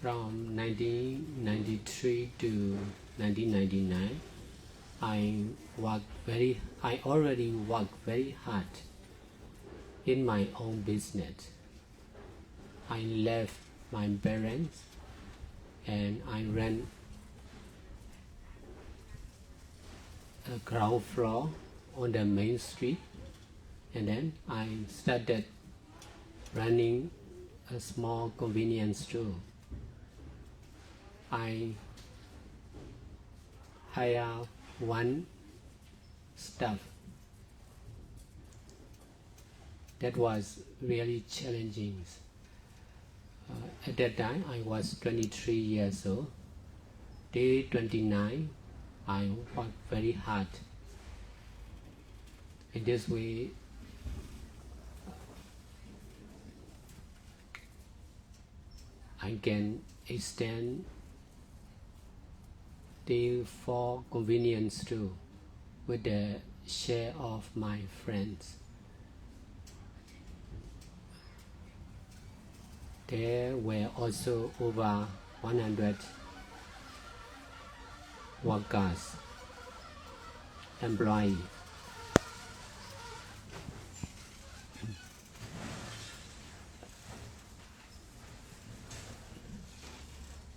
From 1993 to 1999, I already worked very hard in my own business. I left my parents and I ran a ground floor on the main street, and then I started running a small convenience store. I hired one staff. That was really challenging. At that time, I was 23 years old. Day 29, I worked very hard. In this way, I can extend the 4 convenience too with the share of my friends. There were also over 100 workers, employees.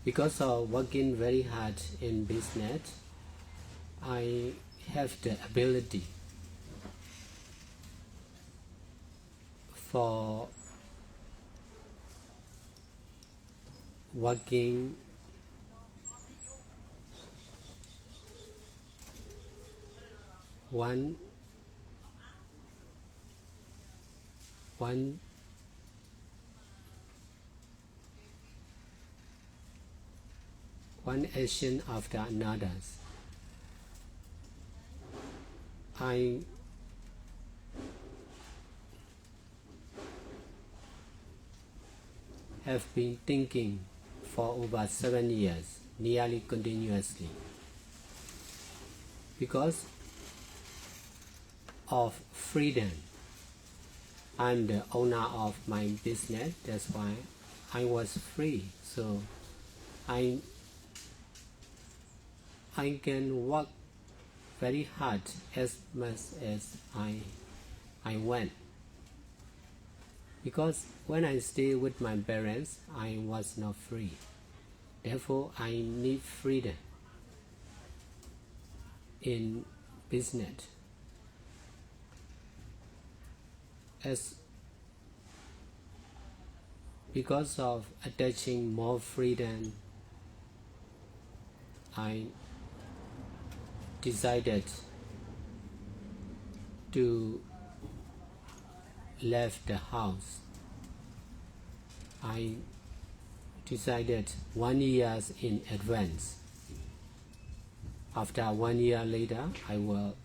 Because of working very hard in business, I have the ability for working one action after another. I have been thinking for over 7 years, nearly continuously. Because of freedom, I'm the owner of my business, that's why I was free. So I can work very hard as much as I want. Because when I stay with my parents, I was not free. Therefore, I need freedom in business. Because of attaching more freedom, I decided to leave the house. I decided 1 year in advance. After 1 year later, I will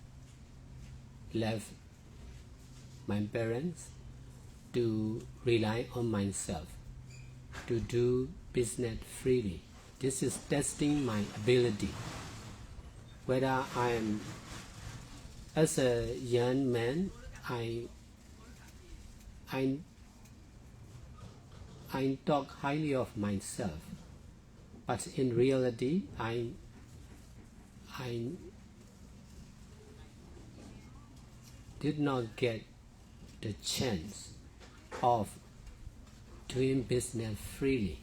leave my parents to rely on myself, to do business freely. This is testing my ability. Whether I am, as a young man, I talk highly of myself, but in reality, I did not get the chance of doing business freely,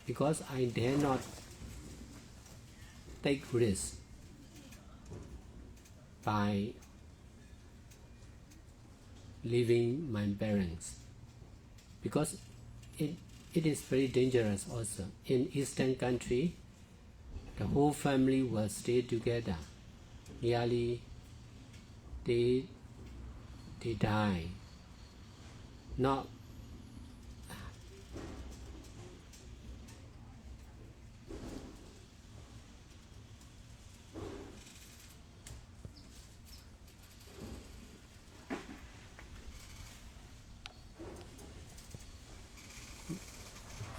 because I dare not take risks by leaving my parents, because it is very dangerous also. In Eastern country, the whole family will stay together. Nearly they die. Not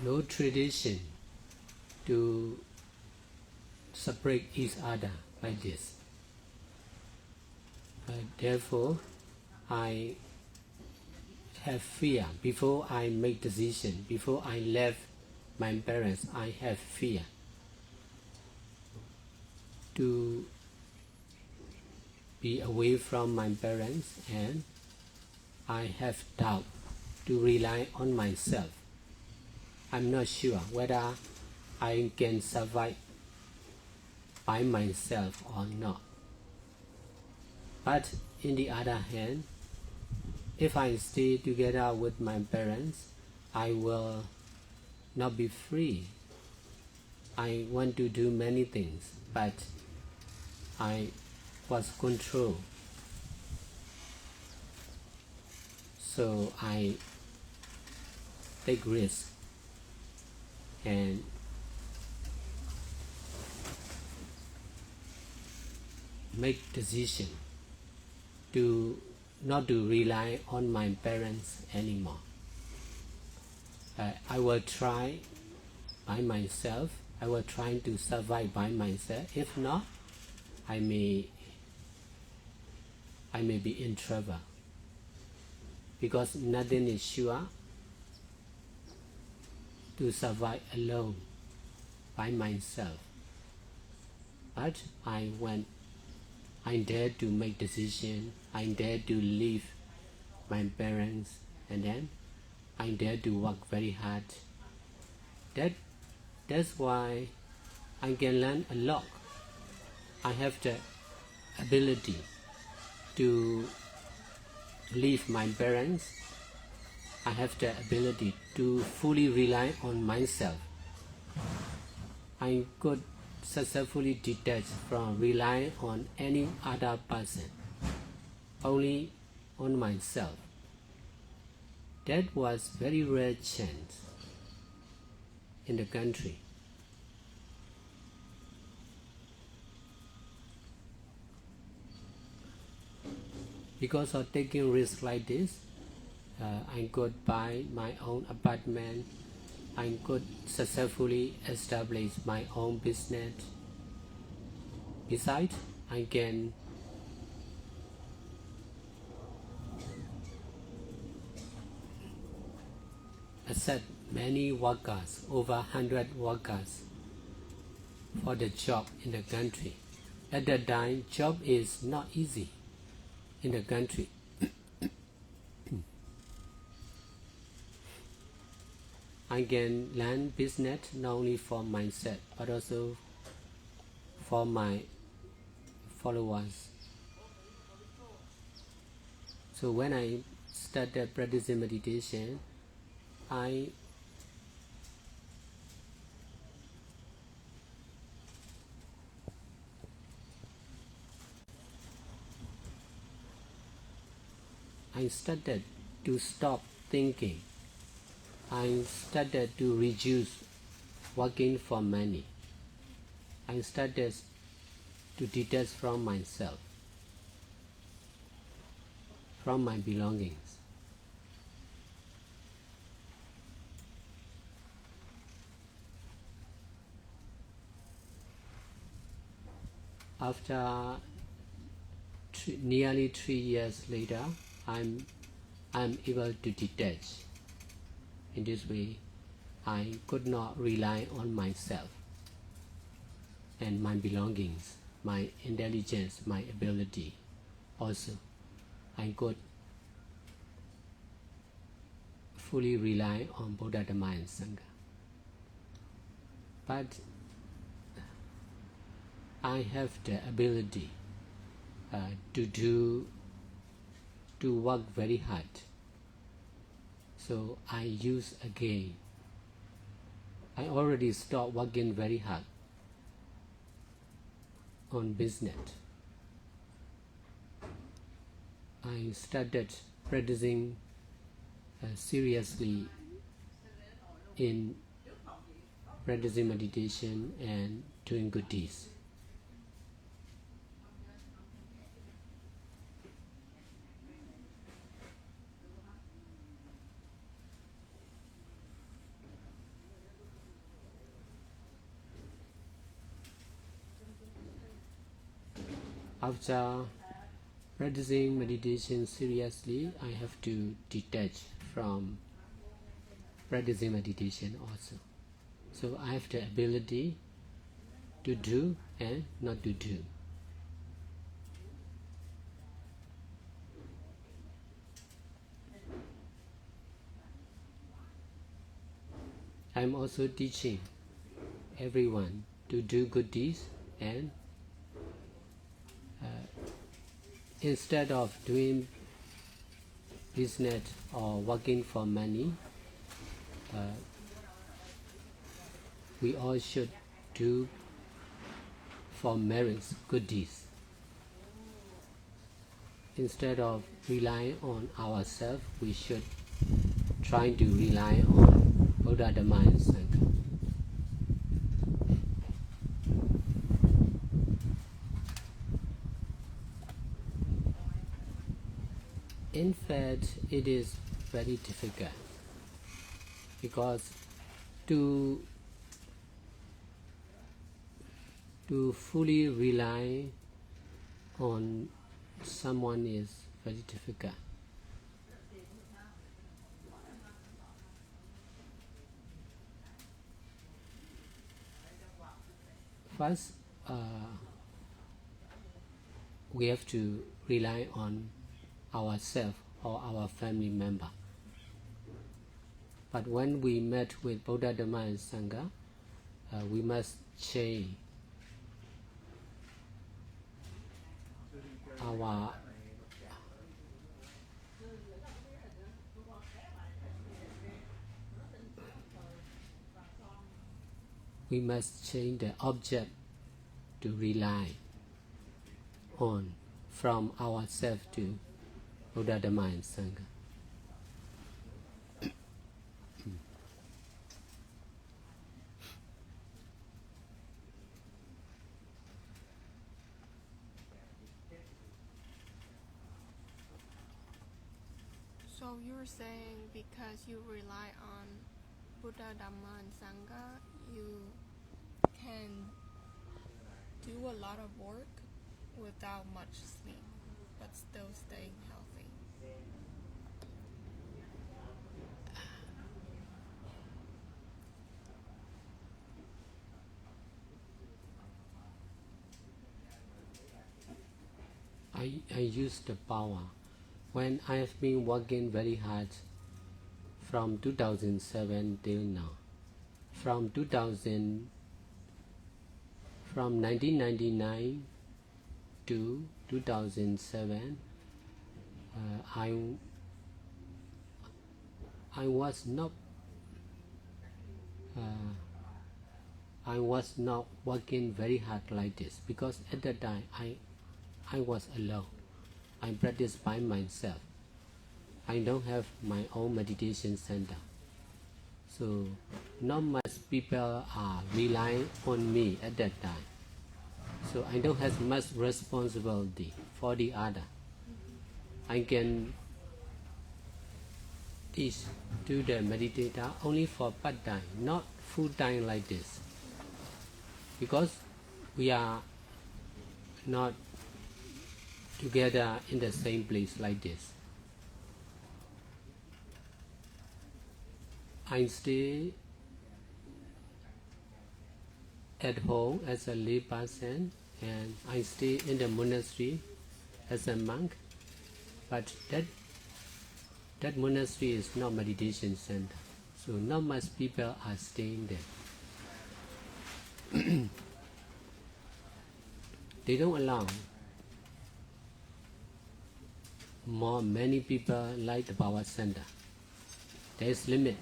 no tradition to separate each other like this. Therefore, I have fear. Before I make decision, before I left my parents, I have fear to be away from my parents, and I have doubt to rely on myself. I'm not sure whether I can survive by myself or not. But in the other hand, if I stay together with my parents, I will not be free. I want to do many things, but I was controlled. So I take risks and make decision to not to rely on my parents anymore. I will try by myself. I will try to survive by myself. If not, I may be in trouble, because nothing is sure to survive alone by myself. But I dare to make decision. I dare to leave my parents, and then I dare to work very hard. That's why I can learn a lot. I have the ability to leave my parents. I have the ability to fully rely on myself. I could successfully detach from relying on any other person, only on myself. That was very rare chance in the country. Because of taking risks like this, I could buy my own apartment. I could successfully establish my own business. Besides, I can accept many workers, over 100 workers, for the job in the country. At that time, job is not easy in the country. I can learn business not only for myself but also for my followers. So when I started practicing meditation, I started to stop thinking. I started to reduce working for money. I started to detach from myself, from my belongings. After nearly 3 years later, I'm able to detach. In this way, I could not rely on myself and my belongings, my intelligence, my ability. Also, I could fully rely on Buddha, Dhamma and Sangha. But I have the ability to work very hard. So I use again. I already stopped working very hard on business. I started practicing seriously in practicing meditation and doing good deeds. After practicing meditation seriously, I have to detach from practicing meditation also. So I have the ability to do and not to do. I'm also teaching everyone to do good deeds, and instead of doing business or working for money, we all should do for merits good deeds. Instead of relying on ourselves, we should try to rely on Buddha, Dhamma and Sangha. In fact, it is very difficult because to fully rely on someone is very difficult. First, we have to rely on ourselves or our family member. But when we met with Buddha, Dhamma and Sangha, we must change our the object to rely on from ourselves to Buddha, Dhamma and Sangha. So you're saying because you rely on Buddha, Dhamma and Sangha, you can do a lot of work without much sleep, but still staying healthy. I use the power. When I have been working very hard from 2007 till now, from 1999 to 2007, I was not working very hard like this, because at that time I was alone. I practiced by myself. I don't have my own meditation center. So not much people are relying on me at that time. So I don't have much responsibility for the other. I can teach to the meditator only for part-time, not full-time like this. Because we are not together in the same place like this. I stay at home as a lay person, and I stay in the monastery as a monk, but that monastery is not meditation center, so not much people are staying there. They don't allow many people like the power center. There is limit,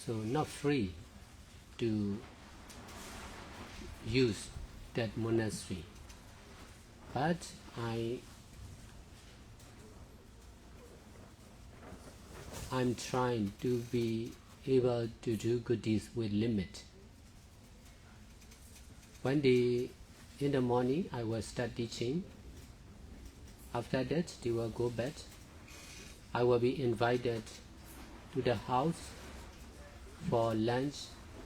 so not free to use that monastery. But I'm trying to be able to do good deeds with limit. One day in the morning I will start teaching. After that they will go back. I will be invited to the house for lunch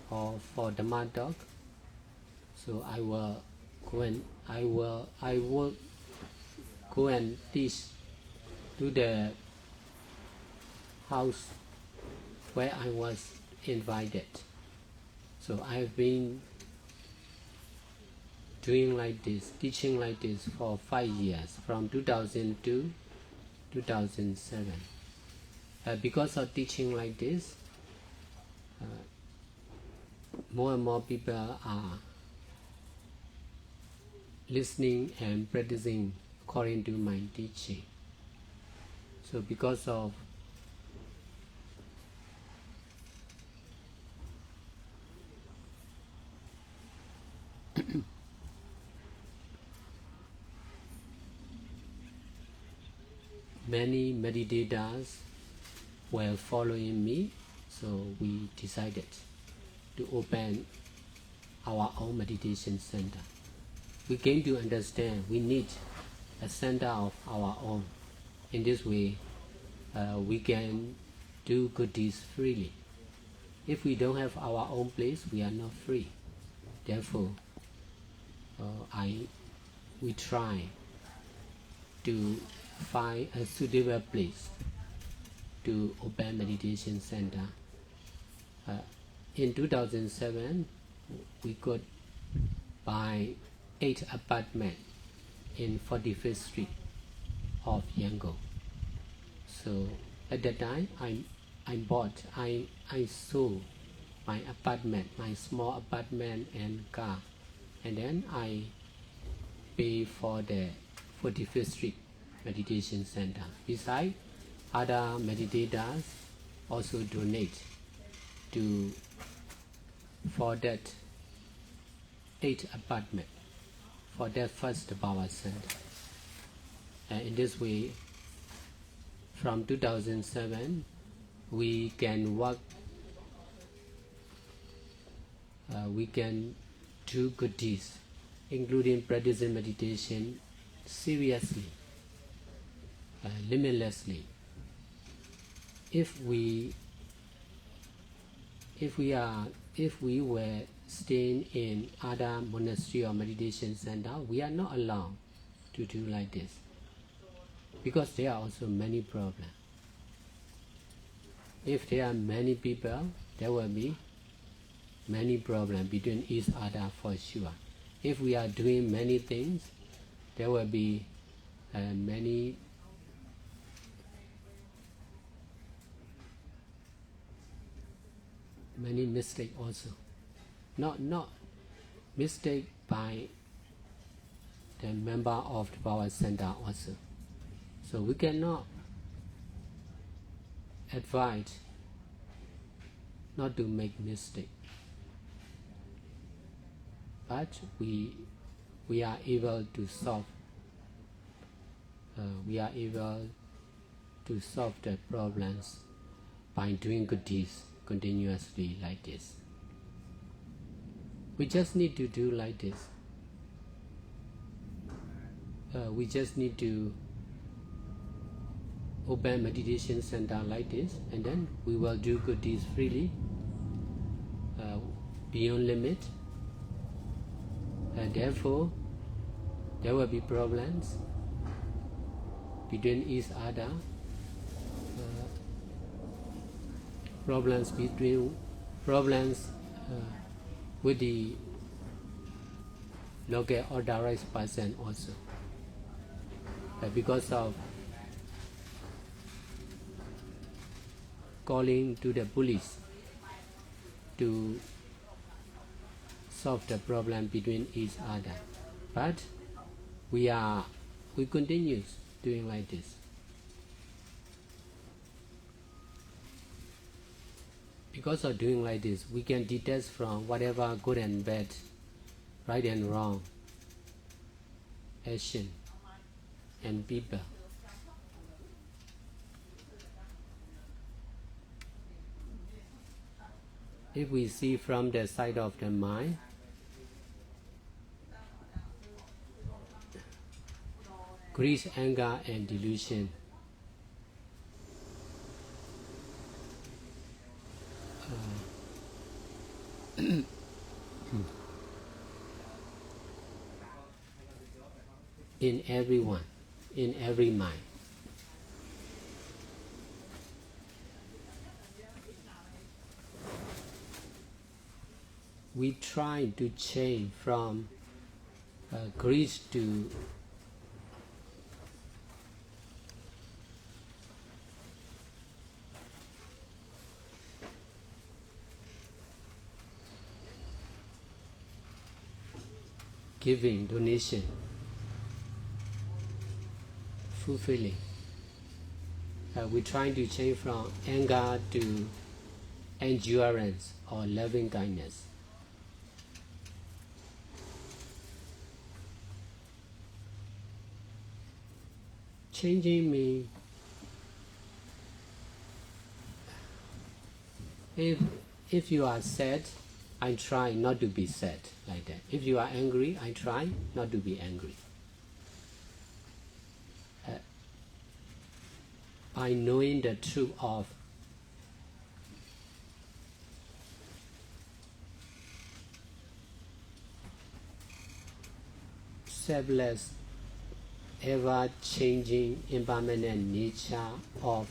or for Dhamma talk. So I will go and teach to the house where I was invited. So I've been doing like this, teaching like this for 5 years, from 2002 to 2007. Because of teaching like this, more and more people are listening and practicing according to my teaching. So because of many meditators were following me, so we decided to open our own meditation center. We came to understand we need a center of our own. In this way, we can do good deeds freely. If we don't have our own place, we are not free. Therefore, we try to find a suitable place to open meditation center. In 2007, we could buy 8 apartments in 45th Street of Yangon. So at that time, I sold my apartment, my small apartment and car, and then I pay for the 45th Street Meditation Center. Besides, other meditators also donate for that 8 apartment for that first power center. And in this way, from 2007, we can work, we can do good deeds, including practicing meditation seriously, limitlessly. If we were staying in other monastery or meditation center, we are not allowed to do like this, because there are also many problems. If there are many people, there will be many problems between each other for sure. If we are doing many things, there will be many mistakes also. Not mistake by the member of the power center also. So we cannot advise not to make mistake, but we are able to solve. We are able to solve the problems by doing good deeds continuously like this. We just need to do like this. We just need to open meditation center like this, and then we will do good deeds freely, beyond limit, and therefore there will be problems between each other, problems with the local authorized person also, because of calling to the police to solve the problem between each other. But we continue doing like this. Because of doing like this, we can detach from whatever good and bad, right and wrong, action and people. If we see from the side of the mind, greed, anger and delusion, in everyone, in every mind. we try to change from greed to giving, donation, fulfilling. We're trying to change from anger to endurance or loving kindness. Changing means if you are sad, I try not to be sad like that. If you are angry, I try not to be angry. By knowing the truth of selfless, ever-changing, impermanent nature of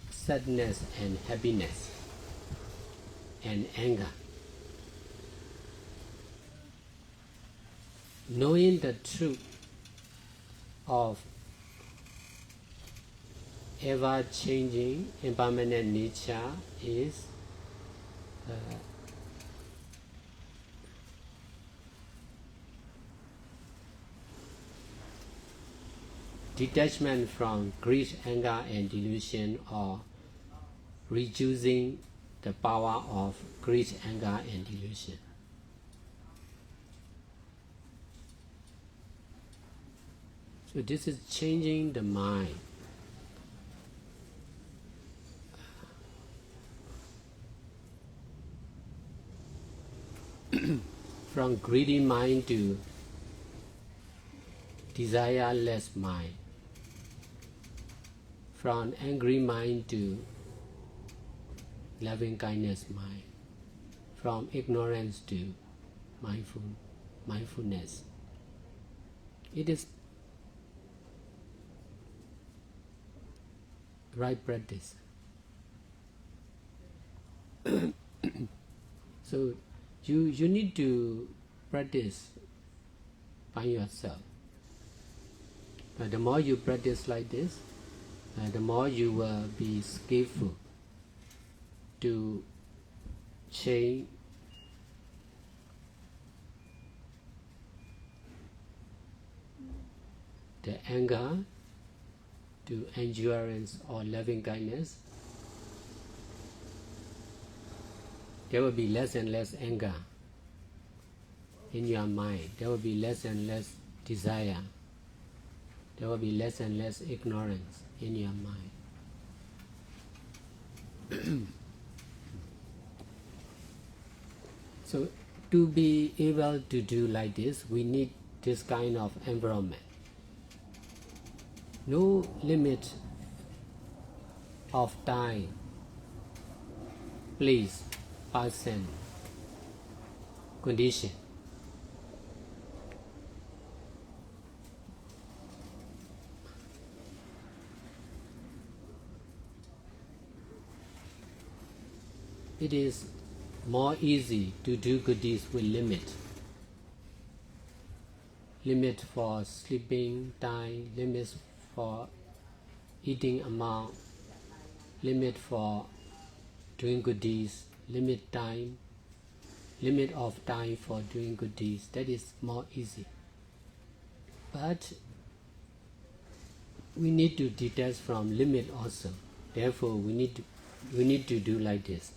sadness and happiness and anger. Knowing the truth of ever-changing, impermanent nature is detachment from greed, anger, and delusion, or reducing the power of greed, anger, and delusion. So this is changing the mind. From greedy mind to desireless mind. From angry mind to loving kindness mind. From ignorance to mindfulness. It is right practice. So you need to practice by yourself. The more you practice like this, the more you will be skillful to change the anger to endurance or loving kindness. There will be less and less anger in your mind. There will be less and less desire. There will be less and less ignorance in your mind. So to be able to do like this, we need this kind of environment. No limit of time, place, person, condition. It is more easy to do good deeds with limit. Limit for sleeping time, limits for eating amount, limit for doing good deeds, limit of time for doing good deeds. That is more easy. But we need to detach from limit also. Therefore, we need to do like this.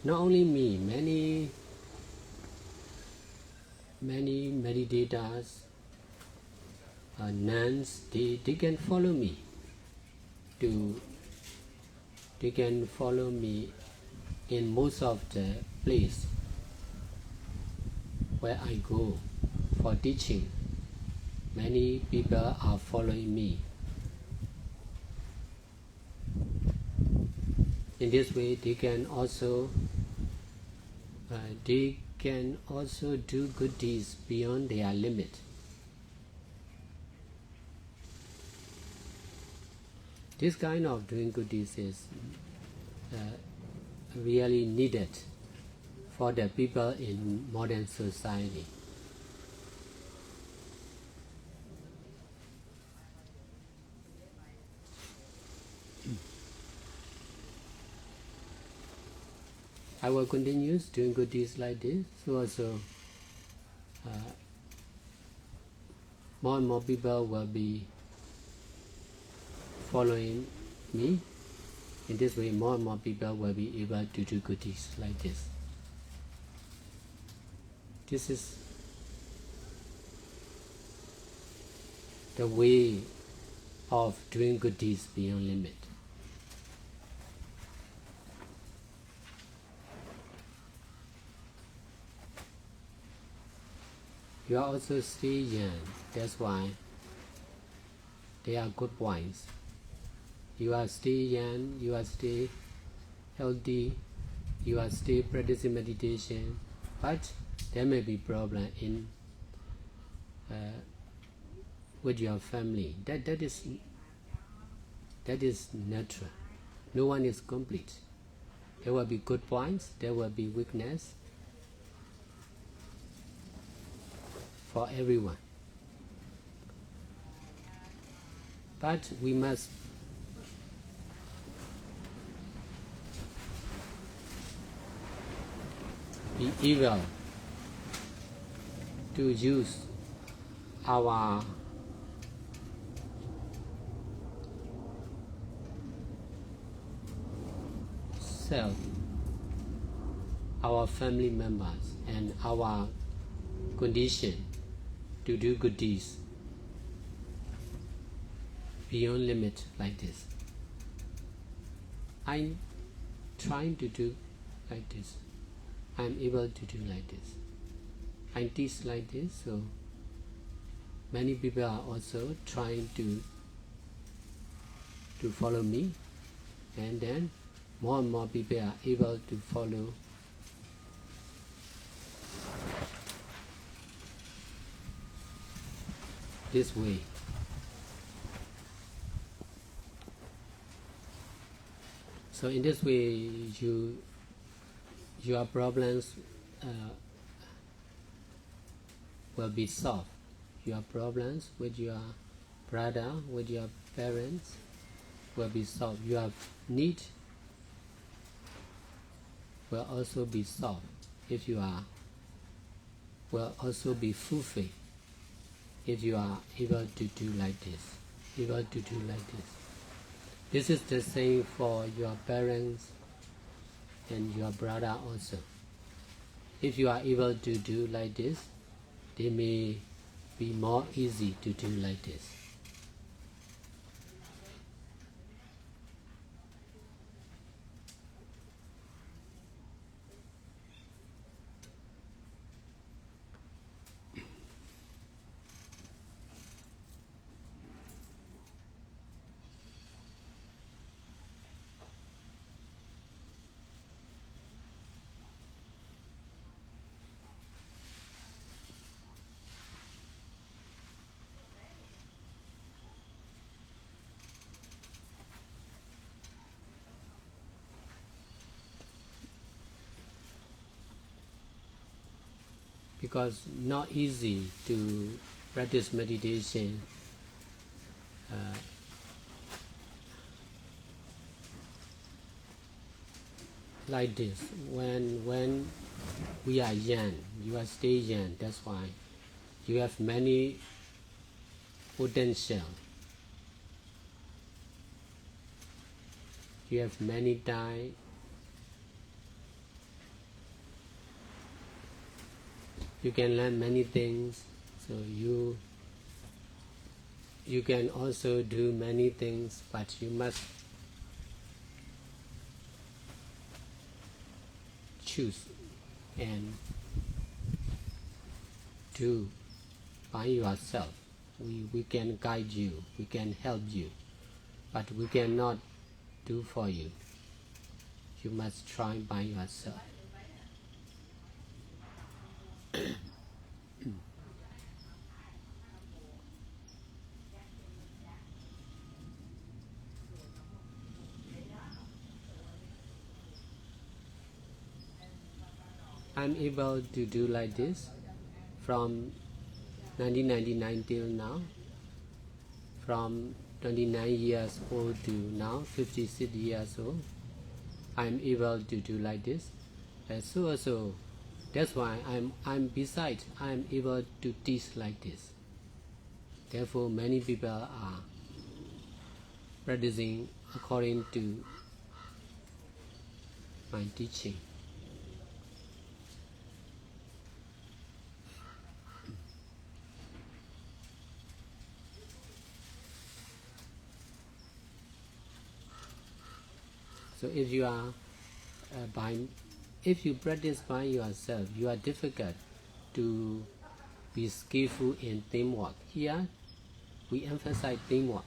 Not only me, many meditators, nuns, they can follow me. They can follow me in most of the place where I go for teaching. Many people are following me. In this way, they can also do good deeds beyond their limit. This kind of doing good deeds is really needed for the people in modern society. I will continue doing good deeds like this, so also more and more people will be following me. In this way, more and more people will be able to do good deeds like this. This is the way of doing good deeds beyond limit. You are also still young, that's why they are good points. You are still young, you are still healthy, you are still practicing meditation, but there may be problem in with your family. That is natural. No one is complete. There will be good points, there will be weakness for everyone. But we must be able to use our self, our family members, and our condition to do good deeds beyond limit like this. I'm trying to do like this. I'm able to do like this. I teach like this, so many people are also trying to follow me, and then more and more people are able to follow this way. So in this way, your problems will be solved. Your problems with your brother, with your parents will be solved. Your need will also be solved if you are will also be fulfilled if you are able to do like this. Able to do like this. This is the same for your parents and your brother also. If you are able to do like this, they may be more easy to do like this. Because not easy to practice meditation like this. When we are young, you are still young, that's why you have many potential. You have many time. You can learn many things, so you can also do many things, but you must choose and do by yourself. We can guide you, we can help you, but we cannot do for you. You must try by yourself. I'm able to do like this from 1999 till now, from 29 years old to now 56 years old. I'm able to do like this. So also, that's why I'm able to teach like this. Therefore, many people are practicing according to my teaching. So if you are if you practice by yourself, you are difficult to be skillful in teamwork. Here, we emphasize teamwork.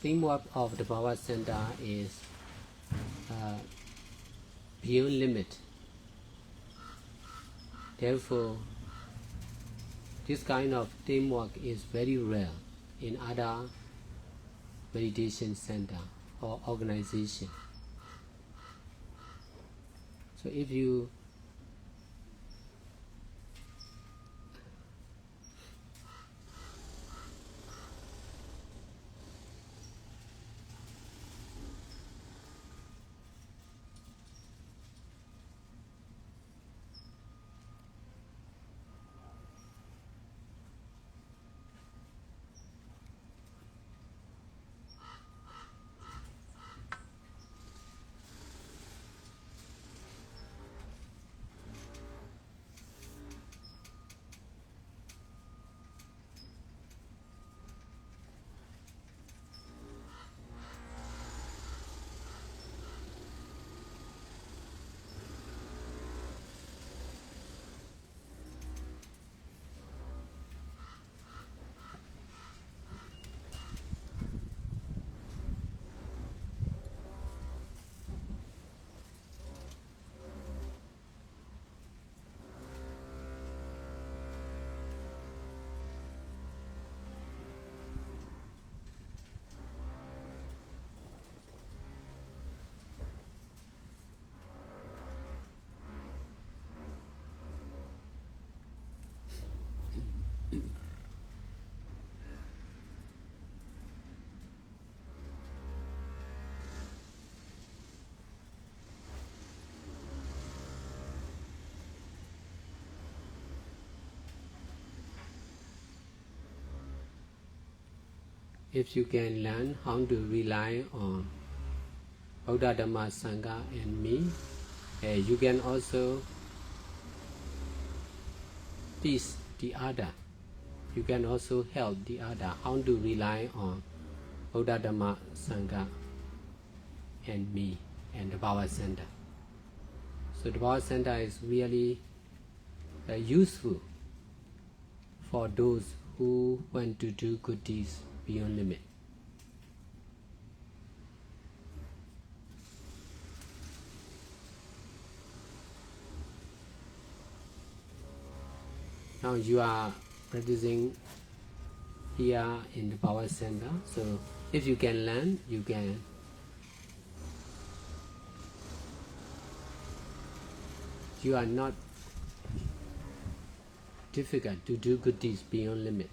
Teamwork of the power center is beyond limit. Therefore, this kind of teamwork is very rare in other meditation center or organization. So if you can learn how to rely on Buddha, Dhamma, Sangha and me, you can also teach the other. You can also help the other how to rely on Buddha, Dhamma, Sangha and me and the power center. So the power center is really useful for those who want to do good deeds beyond limit. Now you are practicing here in the power center, so if you can learn, you are not difficult to do good deeds beyond limit.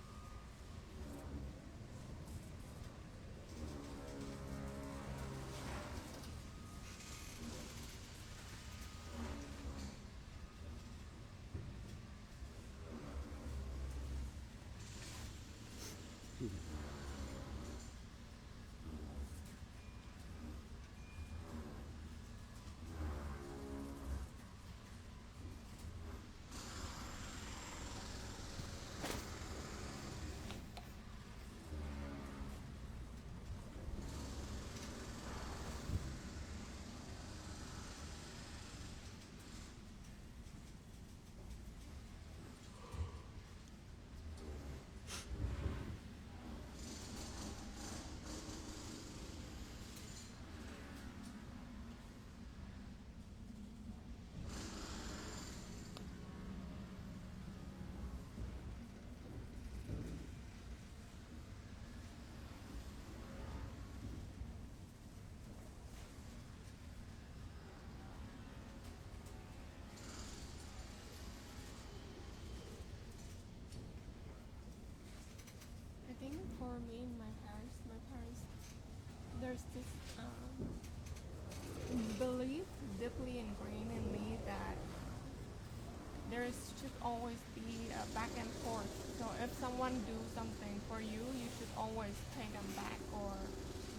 there should always be a back and forth. So if someone do something for you, you should always pay them back or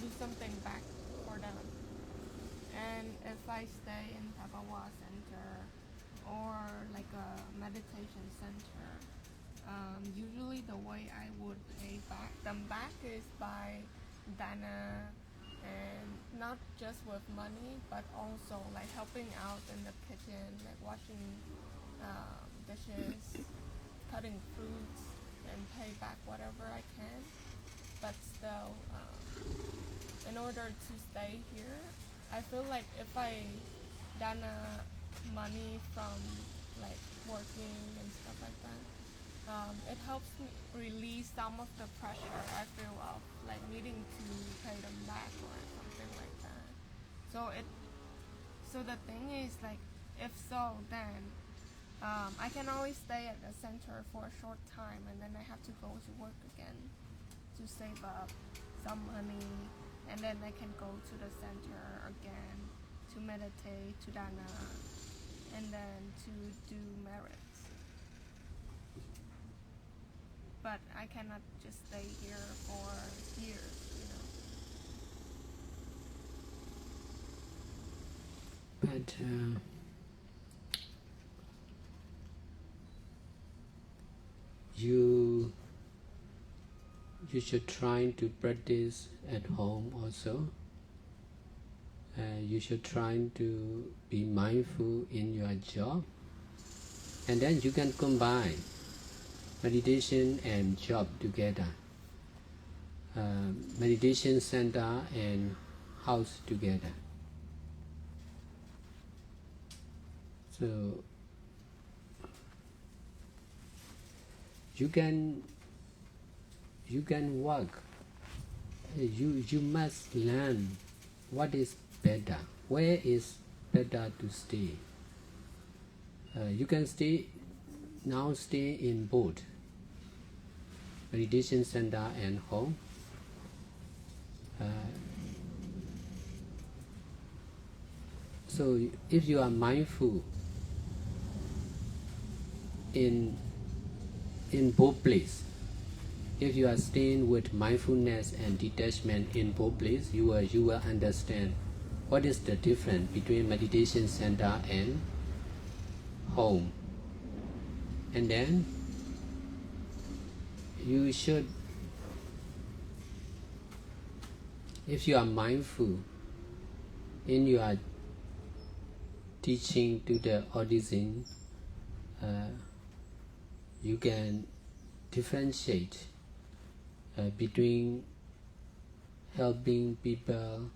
do something back for them. And if I stay in Tabawa Center or like a meditation center, usually the way I would pay them back is by dana, and not just with money, but also like helping out in the kitchen, like washing dishes, cutting fruits, and pay back whatever I can. But still, in order to stay here, I feel like if I dana money from like working and stuff like that, it helps me release some of the pressure I feel of like needing to pay them back or something like that. So the thing is like, if so, then I can always stay at the center for a short time, and then I have to go to work again to save up some money, and then I can go to the center again to meditate, to dana, and then to do merits. But I cannot just stay here for years, you know. But you should try to practice at home also. You should try to be mindful in your job, and then you can combine meditation and job together. Meditation center and house together. So you can work. You must learn what is better, where is better to stay. You can stay in both meditation center and home. So if you are mindful in both places, if you are staying with mindfulness and detachment in both places, you will understand what is the difference between meditation center and home. And then you should, if you are mindful in your teaching to the audience, you can differentiate between helping people,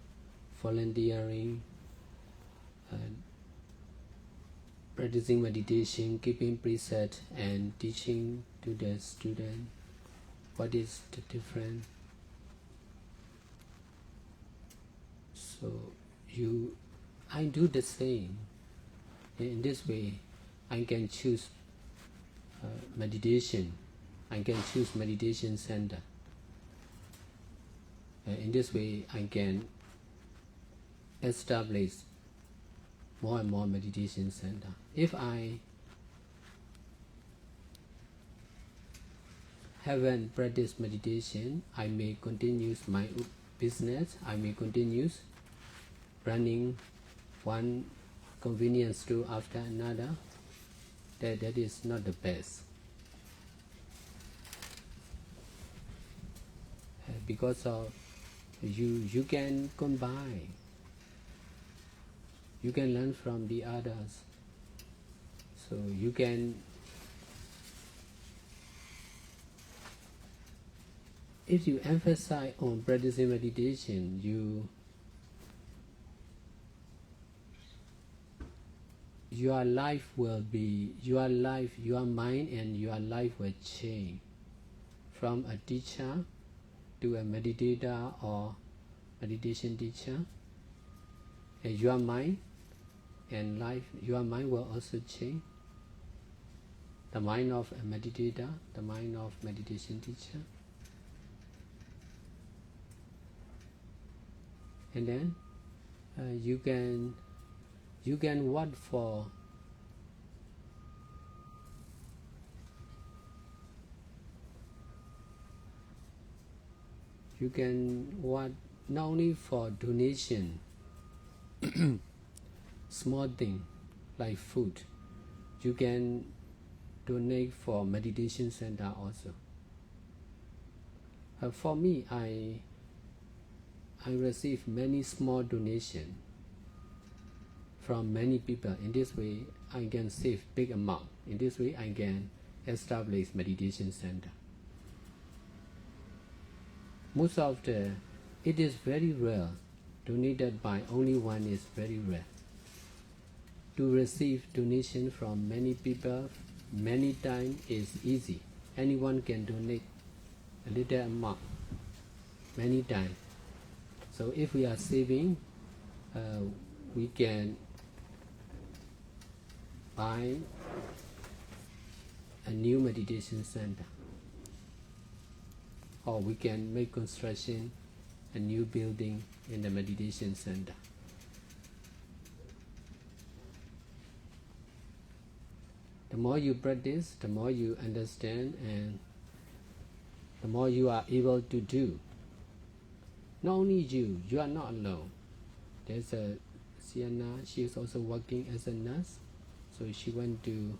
volunteering, practicing meditation, keeping preset, and teaching to the student. What is the difference? So I do the same. In this way, I can choose meditation. I can choose meditation center. In this way, I can establish more and more meditation center. If I haven't practiced meditation, I may continue my business. I may continue running one convenience store after another. That is not the best. Because of you can combine. You can learn from the others. So you can, if you emphasize on practicing meditation, your life will be, your mind and your life will change from a teacher to a meditator or meditation teacher. And your mind and life, your mind will also change. The mind of a meditator, the mind of meditation teacher. And then you can work for You can what not only for donation, small thing like food. You can donate for meditation center also. For me, I receive many small donations from many people. In this way, I can save big amount. In this way, I can establish meditation center. Most of it is very rare. Donated by only one is very rare. To receive donation from many people many times is easy. Anyone can donate a little amount many times. So if we are saving, we can buy a new meditation center, or we can make construction a new building in the meditation center. The more you practice, the more you understand, and the more you are able to do. Not only you are not alone. There's a Sienna, she is also working as a nurse, so she went to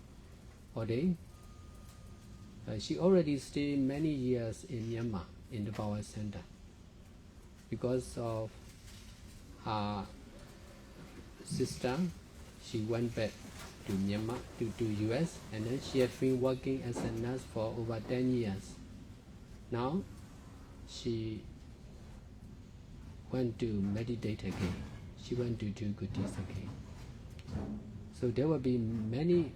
ordain. She already stayed many years in Myanmar in the power center. Because of her sister, she went back to Myanmar, to US, and then she has been working as a nurse for over 10 years. Now, she went to meditate again. She went to do goodies again. So there will be many.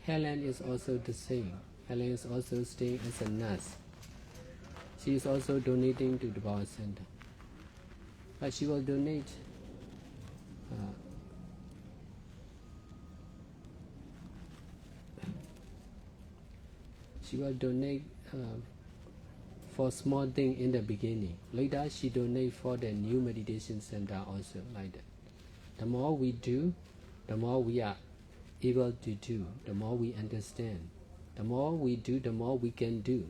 Helen is also the same. Helen is also staying as a nurse. She is also donating to the power center. But she will donate for small thing in the beginning. Later she donate for the new meditation center also, like that. The more we do, the more we are able to do, the more we understand. The more we do, the more we can do.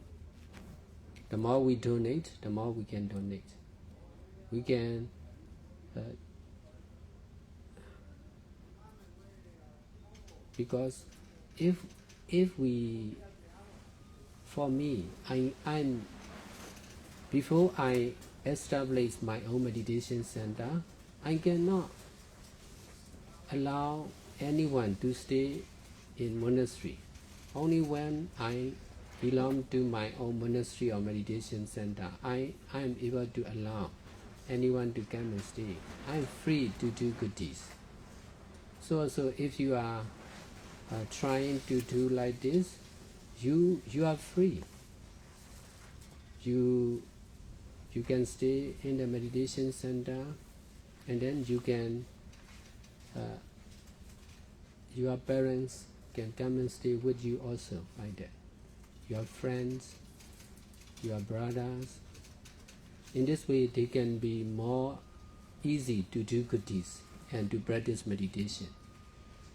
The more we donate, the more we can donate. We can because if we, for me, I'm before I establish my own meditation center, I cannot allow anyone to stay in monastery. Only when I belong to my own monastery or meditation center, I am able to allow anyone to come and stay. I am free to do goodies. So if you are trying to do like this, you are free. You can stay in the meditation center, and then you can your parents can come and stay with you also, like that. Your friends, your brothers. In this way, they can be more easy to do goodies and to practice meditation.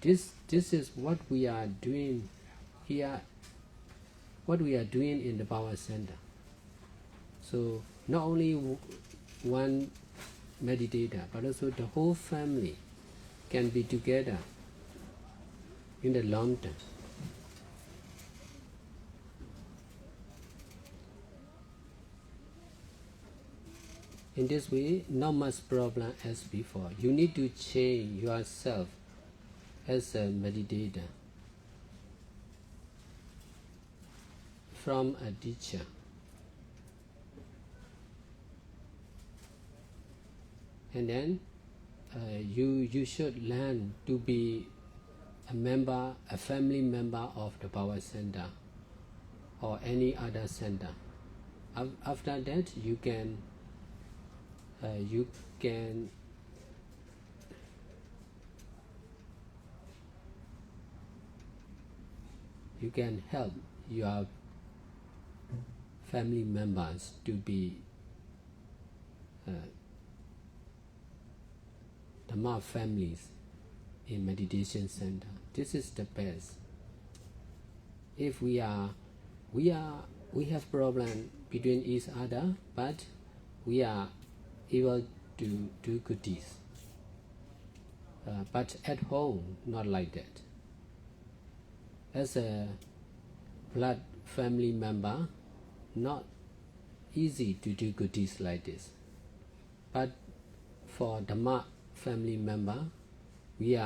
This is what we are doing here, what we are doing in the power center. So not only one meditator, but also the whole family can be together in the long term. In this way, not much problem as before. You need to change yourself as a meditator from a teacher. And then you should learn to be a family member of the power center or any other center. After that, you can help your family members to be Dhamma families in meditation center. This is the best. If we have problem between each other, but we are able to do good deeds. But at home, not like that. As a blood family member, not easy to do good deeds like this. But for Dhamma family member, we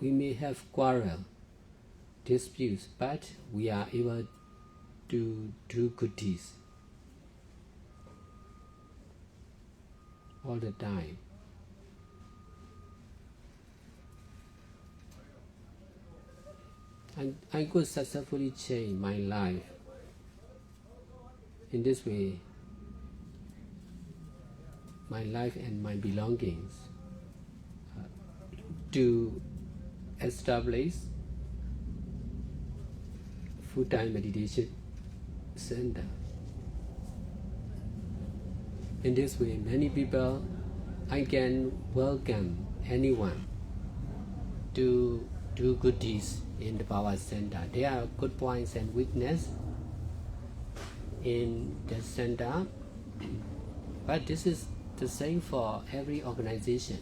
may have quarrel, disputes, but we are able to do good deeds all the time. And I could successfully change my life. In this way, my life and my belongings to establish full-time meditation center. In this way, many people, I can welcome anyone to do good deeds in the Power Center. There are good points and weaknesses in the center, but this is the same for every organization.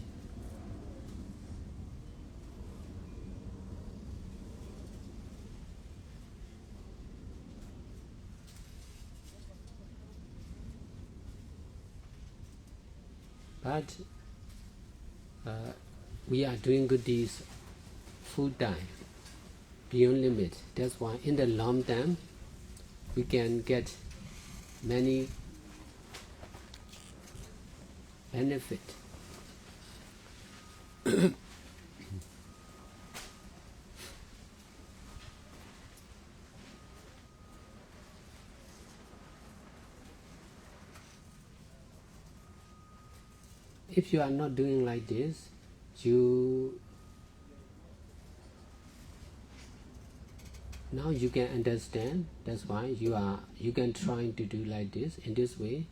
But we are doing good deeds full time, beyond limit. That's why in the long term, we can get many benefit. If you are not doing like this, now you can understand. That's why you can try to do like this. In this way,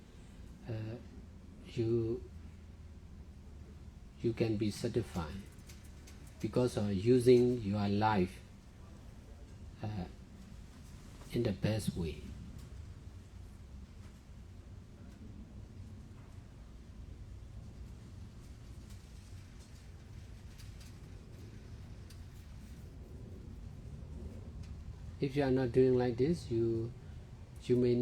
you can be satisfied because of using your life in the best way. If you are not doing like this, you may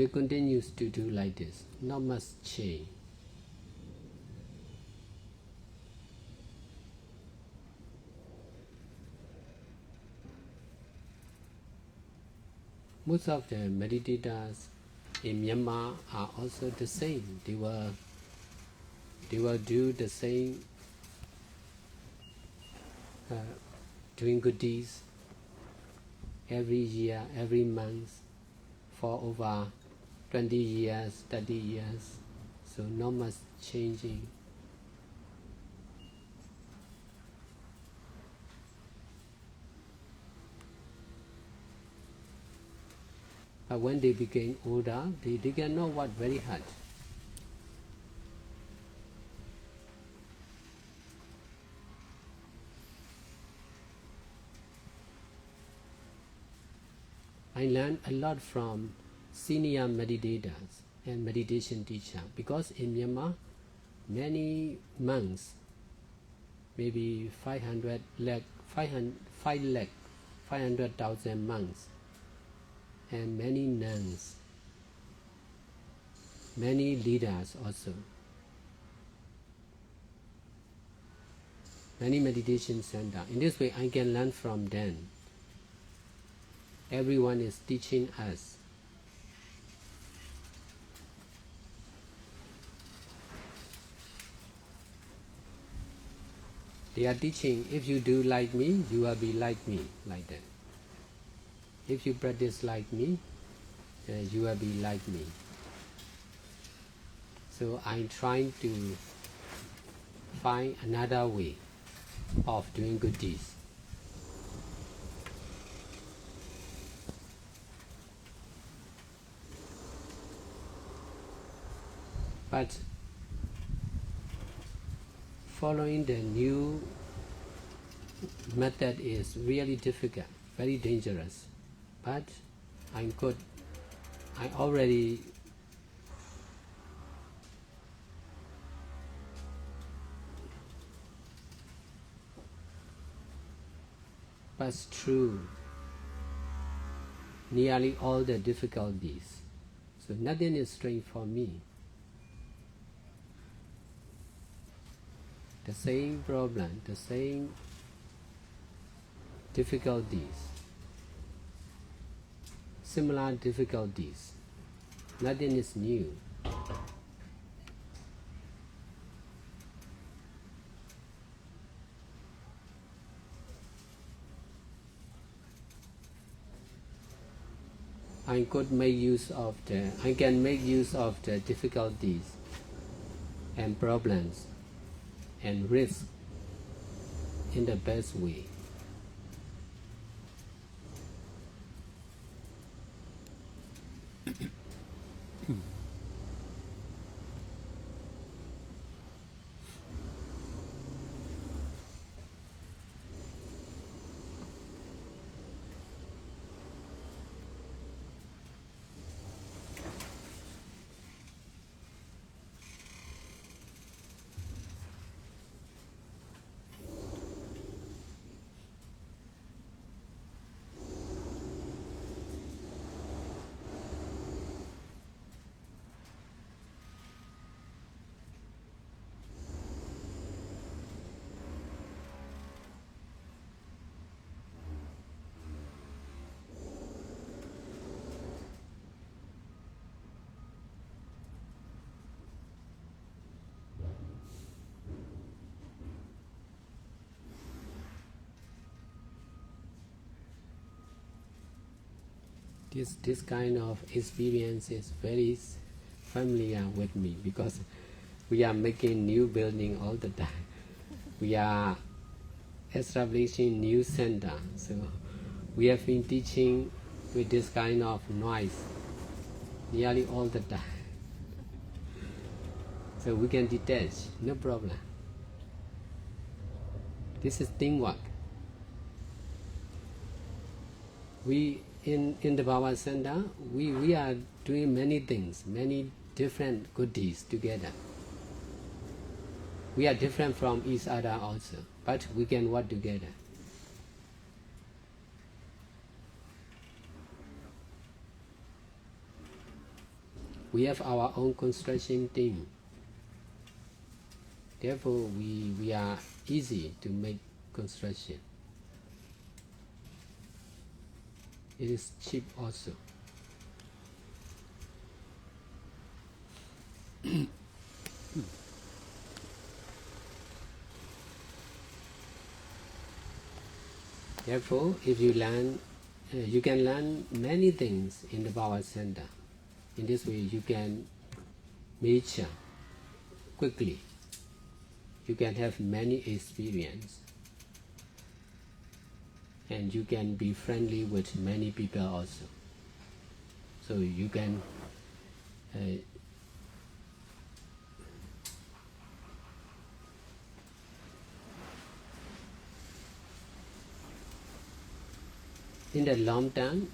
continue to do like this. Not much change. Most of the meditators in Myanmar are also the same. They will do the same, doing good deeds every year, every month, for over 20 years, 30 years. So not much changing. But when they became older, they get know what very hard. I learned a lot from senior meditators and meditation teachers, because in Myanmar, many monks, maybe 500,000 monks, and many nuns, many leaders also, many meditation centers. In this way, I can learn from them. Everyone is teaching us. They are teaching, if you do like me, you will be like me, like that. If you practice like me, you will be like me. So I'm trying to find another way of doing good deeds. But following the new method is really difficult. very dangerous. But I already passed through nearly all the difficulties. So nothing is strange for me. The same problem, the same difficulties, similar difficulties. Nothing is new. I can make use of the difficulties and problems and risks in the best way. This kind of experience is very familiar with me because we are making new building all the time. We are establishing new center. So we have been teaching with this kind of noise nearly all the time. So we can detach, no problem. This is teamwork. We in the Bhava Center, we are doing many things, many different good deeds together. We are different from each other also, but we can work together. We have our own construction team. Therefore, we are easy to make construction. It is cheap also. Therefore, if you learn, you can learn many things in the Power Center. In this way, you can mature quickly. You can have many experience. And you can be friendly with many people also. So you can in the long term,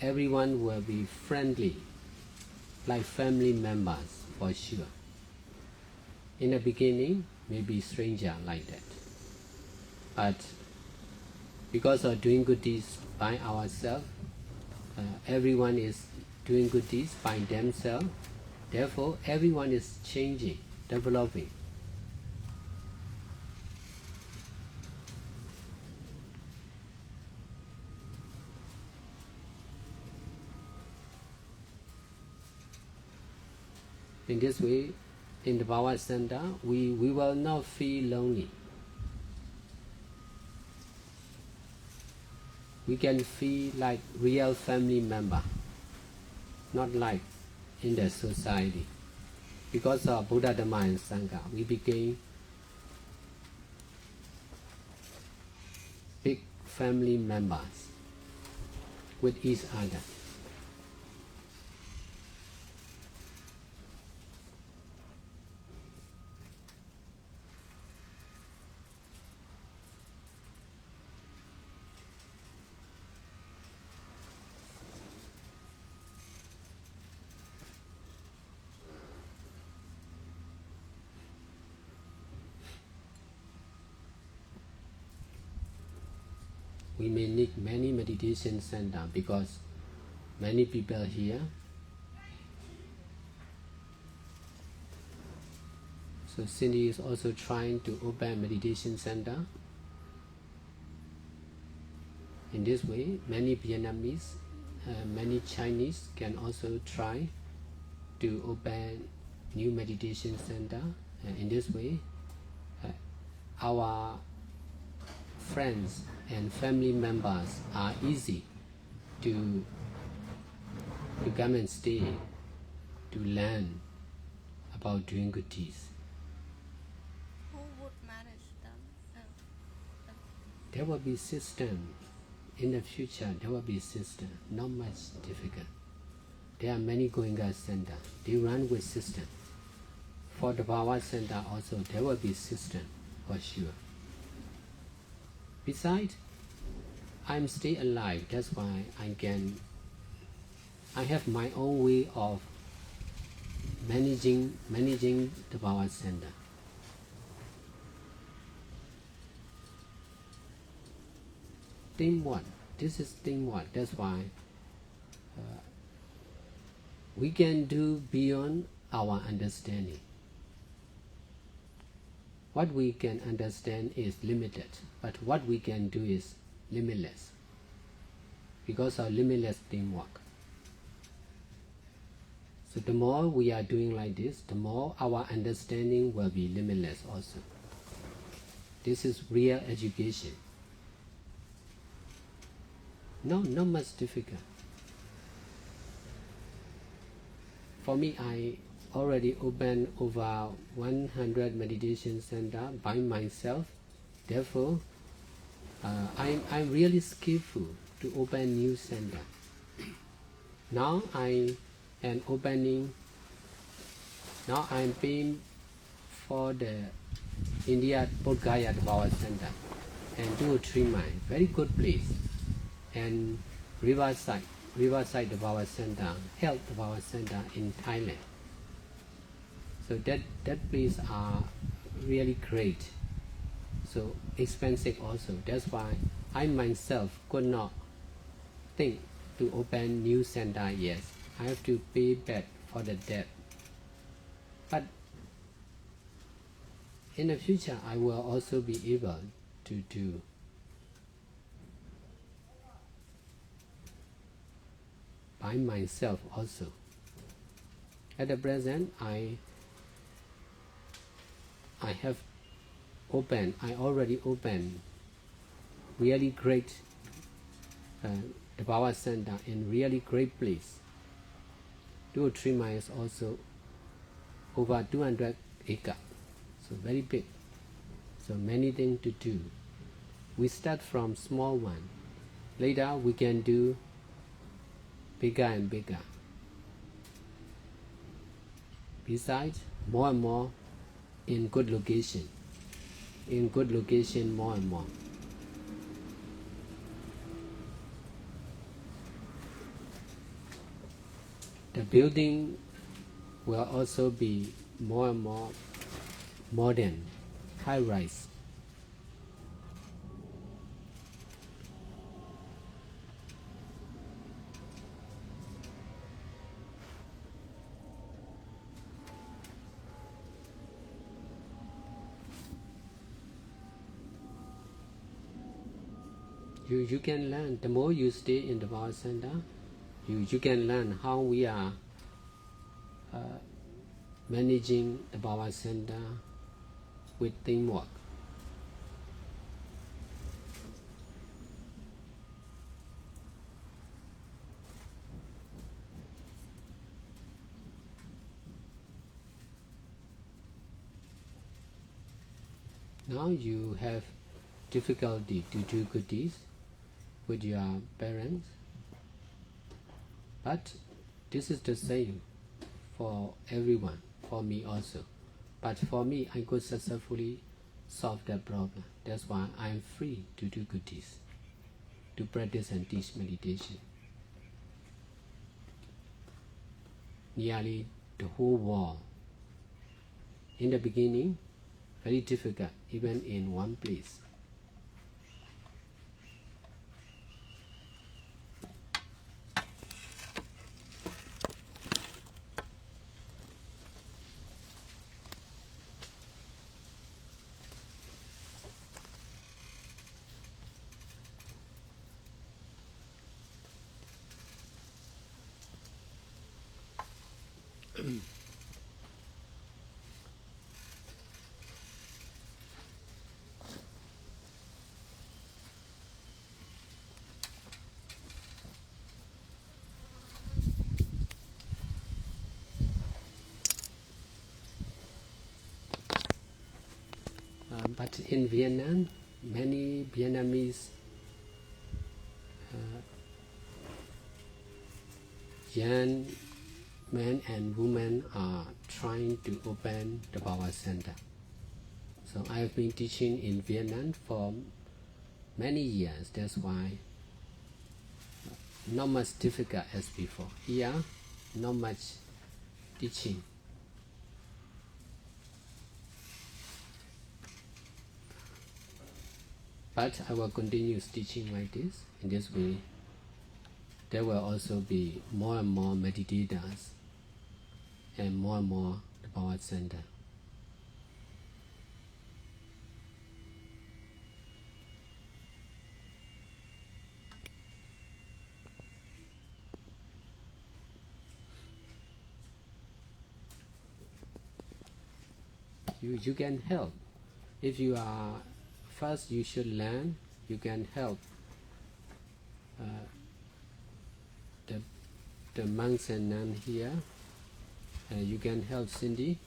everyone will be friendly, like family members for sure. In the beginning, maybe stranger like that. But because of doing good deeds by ourselves, everyone is doing good deeds by themselves. Therefore, everyone is changing, developing. In this way, in the Bhava Center, we will not feel lonely. We can feel like real family member, not like in the society. Because of Buddha, Dhamma and Sangha, we became big family members with each other. we may need many meditation center because many people here. So Cindy is also trying to open meditation center. In this way, many Vietnamese, many Chinese can also try to open new meditation center. In this way, our friends and family members are easy to come and stay, to learn about doing good deeds. Who would manage them? There will be system. In the future, there will be system. Not much difficult. There are many Goenka center. They run with system. For the Bhava center also, there will be system for sure. Besides, I'm still alive. That's why I have my own way of managing the Bhava center. Teamwork. This is teamwork. That's why we can do beyond our understanding. What we can understand is limited, but what we can do is limitless because of limitless teamwork. So the more we are doing like this, the more our understanding will be limitless also. This is real education. No, not much difficult. For me, I already opened over 100 meditation center by myself. Therefore, I'm really skillful to open new center. Now I'm paying for the India Bodh Gaya Power Center and 2 or 3 miles, very good place. And Riverside Power Center, Health Power Center in Thailand. So that place are really great. So expensive also. That's why I myself could not think to open new center yet. I have to pay back for the debt. But in the future, I will also be able to do. By myself also. At the present, I already opened really great the Power Center in really great place. 2 or 3 miles also, over 200 acres, so very big. So many things to do. We start from small one. Later we can do bigger and bigger. Besides, more and more in good location. In good location, more and more. The building will also be more and more modern, high-rise. You can learn. The more you stay in the Power Center, you can learn how we are managing the Power Center with teamwork. Now you have difficulty to do good deeds with your parents, but this is the same for everyone, for me also. But for me, I could successfully solve that problem. That's why I am free to do good deeds, to practice and teach meditation. Nearly the whole world. In the beginning, very difficult, even in one place. But in Vietnam, many Vietnamese young men and women are trying to open the Power Center. So I have been teaching in Vietnam for many years. That's why not much difficult as before. Here, not much teaching. But I will continue teaching like this. In this way, there will also be more and more meditators and more the Power Center. You can help. If you are first, you should learn. You can help the monks and nuns here. You can help Cindy.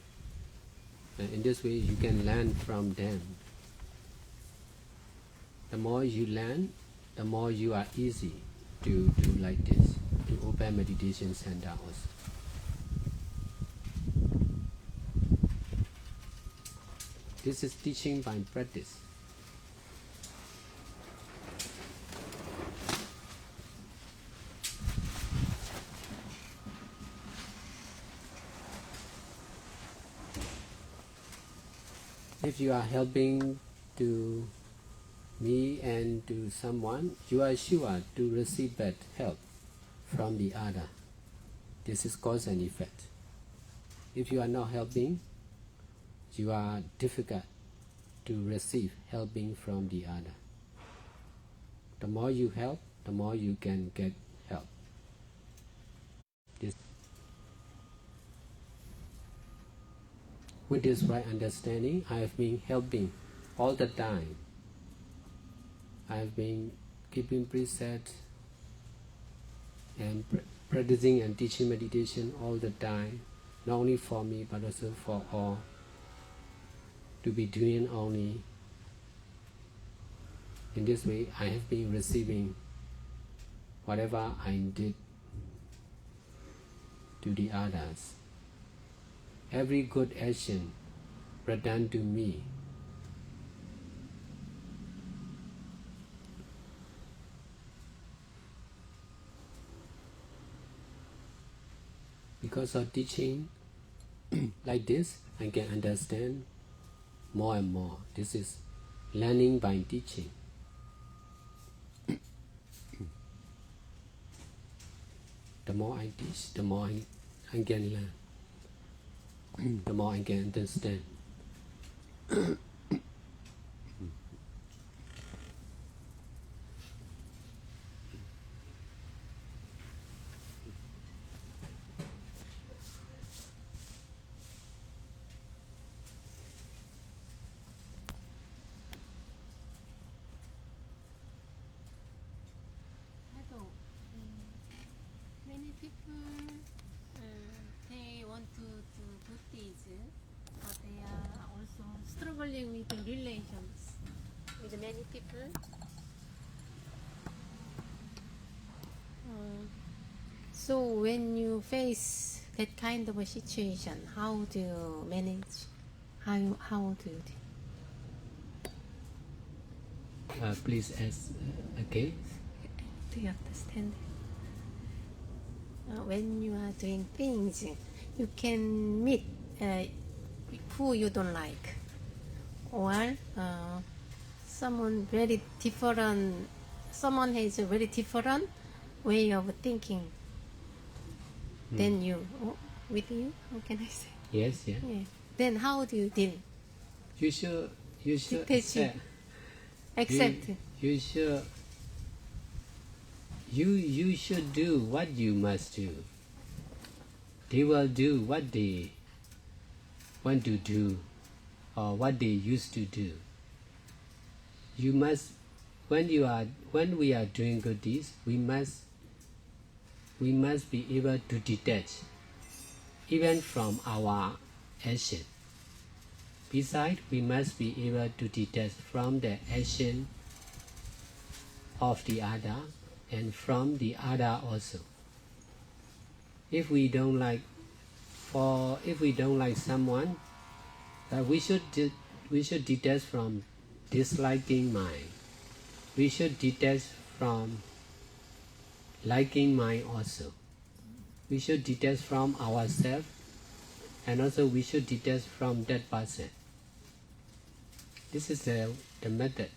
In this way, you can learn from them. The more you learn, the more you are easy to do like this, to open meditation center also. This is teaching by practice. If you are helping to me and to someone, you are sure to receive that help from the other. This is cause and effect. If you are not helping, you are difficult to receive helping from the other. The more you help, the more you can get help. With this right understanding, I have been helping all the time. I have been keeping precepts and practicing and teaching meditation all the time, not only for me but also for all, to be doing only. In this way, I have been receiving whatever I did to the others. Every good action done to me because of teaching like this, I can understand more and more. This is learning by teaching. The more I teach, the more I can learn. The more I can understand. Many people they want to do Buddhism, but they are also struggling with the relations with many people. So when you face that kind of a situation, how do you manage? How do you do? Please ask again. Do you understand? When you are doing things, you can meet who you don't like, or someone very different. Someone has a very different way of thinking than you. With you, how can I say? Yes, yeah. Yeah. Then how do you deal? You should Detach. Accept. You should. You should do what you must do. they will do what they want to do or what they used to do. You must, when we are doing good deeds, we must be able to detach even from our action. Besides, we must be able to detach from the action of the other and from the other also. If we don't like someone, we should detach from disliking mind. We should detach from liking mind also. We should detach from ourselves, and also we should detach from that person. This is the method.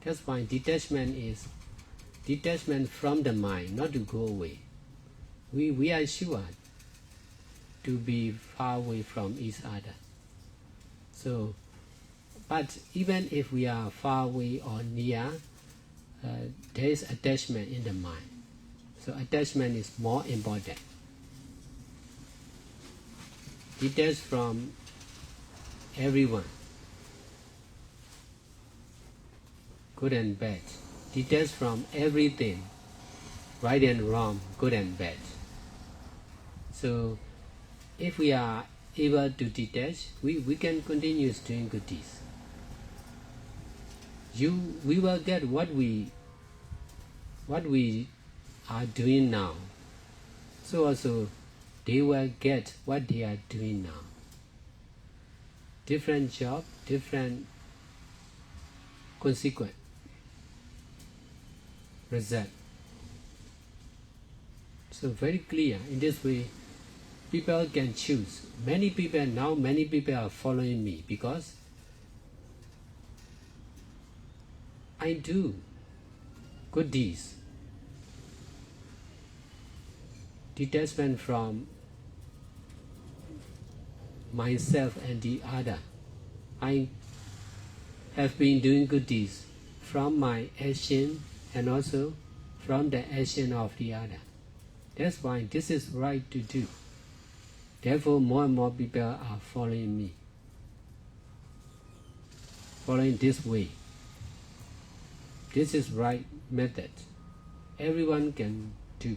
That's why detachment is detachment from the mind, not to go away. We are sure to be far away from each other. So, but even if we are far away or near, there is attachment in the mind. So attachment is more important. Detach from everyone, good and bad. Detach from everything, right and wrong, good and bad. So if we are able to detach, we can continue doing good deeds. We will get what we are doing now. So also they will get what they are doing now. Different job, different consequence, result. So very clear. In this way, people can choose. Many people are following me because I do good deeds. Detachment from myself and the other. I have been doing good deeds from my action and also from the action of the other. That's why this is right to do. Therefore, more and more people are following me, following this way. This is right method. Everyone can do.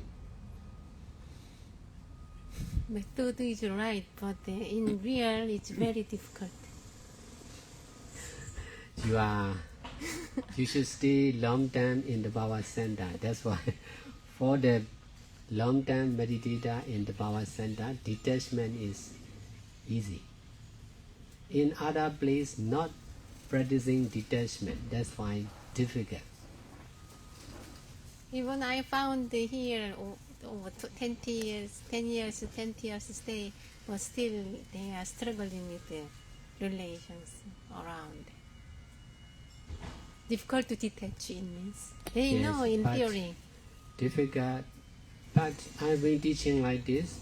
Method is right, but in real it's very difficult. You should stay long time in the Baba Center. That's why for the long time meditator in the Baba Center, detachment is easy. In other place, not practicing detachment, that's why difficult. Even I found here over 10 years stay, but still they are struggling with the relations around. Difficult to detach, it means. They Yes, know in but theory. Difficult, but I've been teaching like this.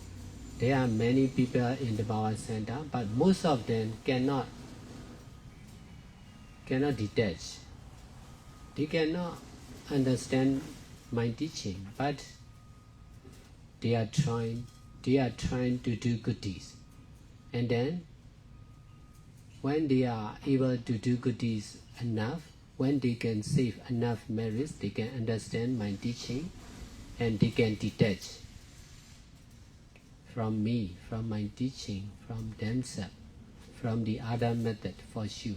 There are many people in the Baba Center, but most of them cannot detach. They cannot understand my teaching, but they are trying to do good deeds. And then when they are able to do good deeds enough, when they can save enough merits, they can understand my teaching and they can detach from me, from my teaching, from themselves, from the other method for sure.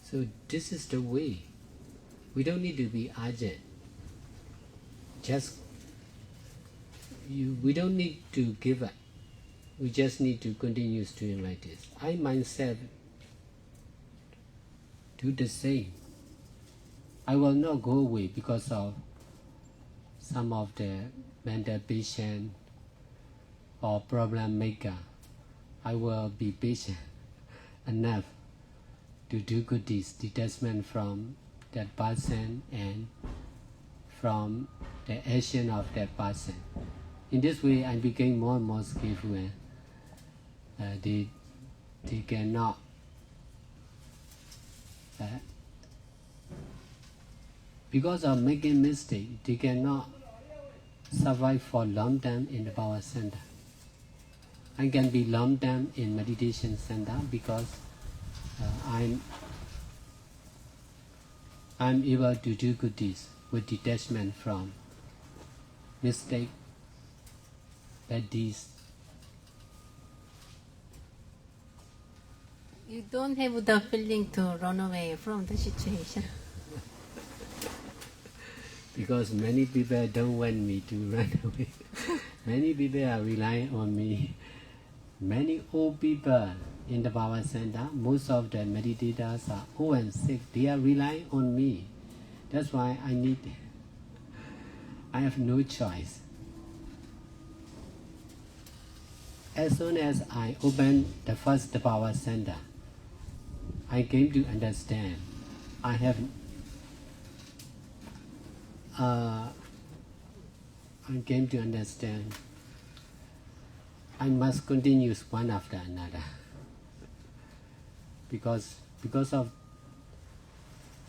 So this is the way. We don't need to be urgent. We don't need to give up. We just need to continue doing like this. I myself do the same. I will not go away because of some of the mental patient or problem maker. I will be patient enough to do good deeds, detachment from that person and from the action of that person. In this way, I became more and more skillful. They cannot because of making mistake, they cannot survive for a long time in the Baba Center. I can be long term in meditation center because I'm able to do good deeds with detachment from mistake, bad deeds. You don't have the feeling to run away from the situation. Because many people don't want me to run away. Many people are relying on me. Many old people in the power center, most of the meditators are old and sick. They are relying on me. That's why I have no choice. As soon as I opened the first power center, I came to understand I came to understand I must continue one after another because of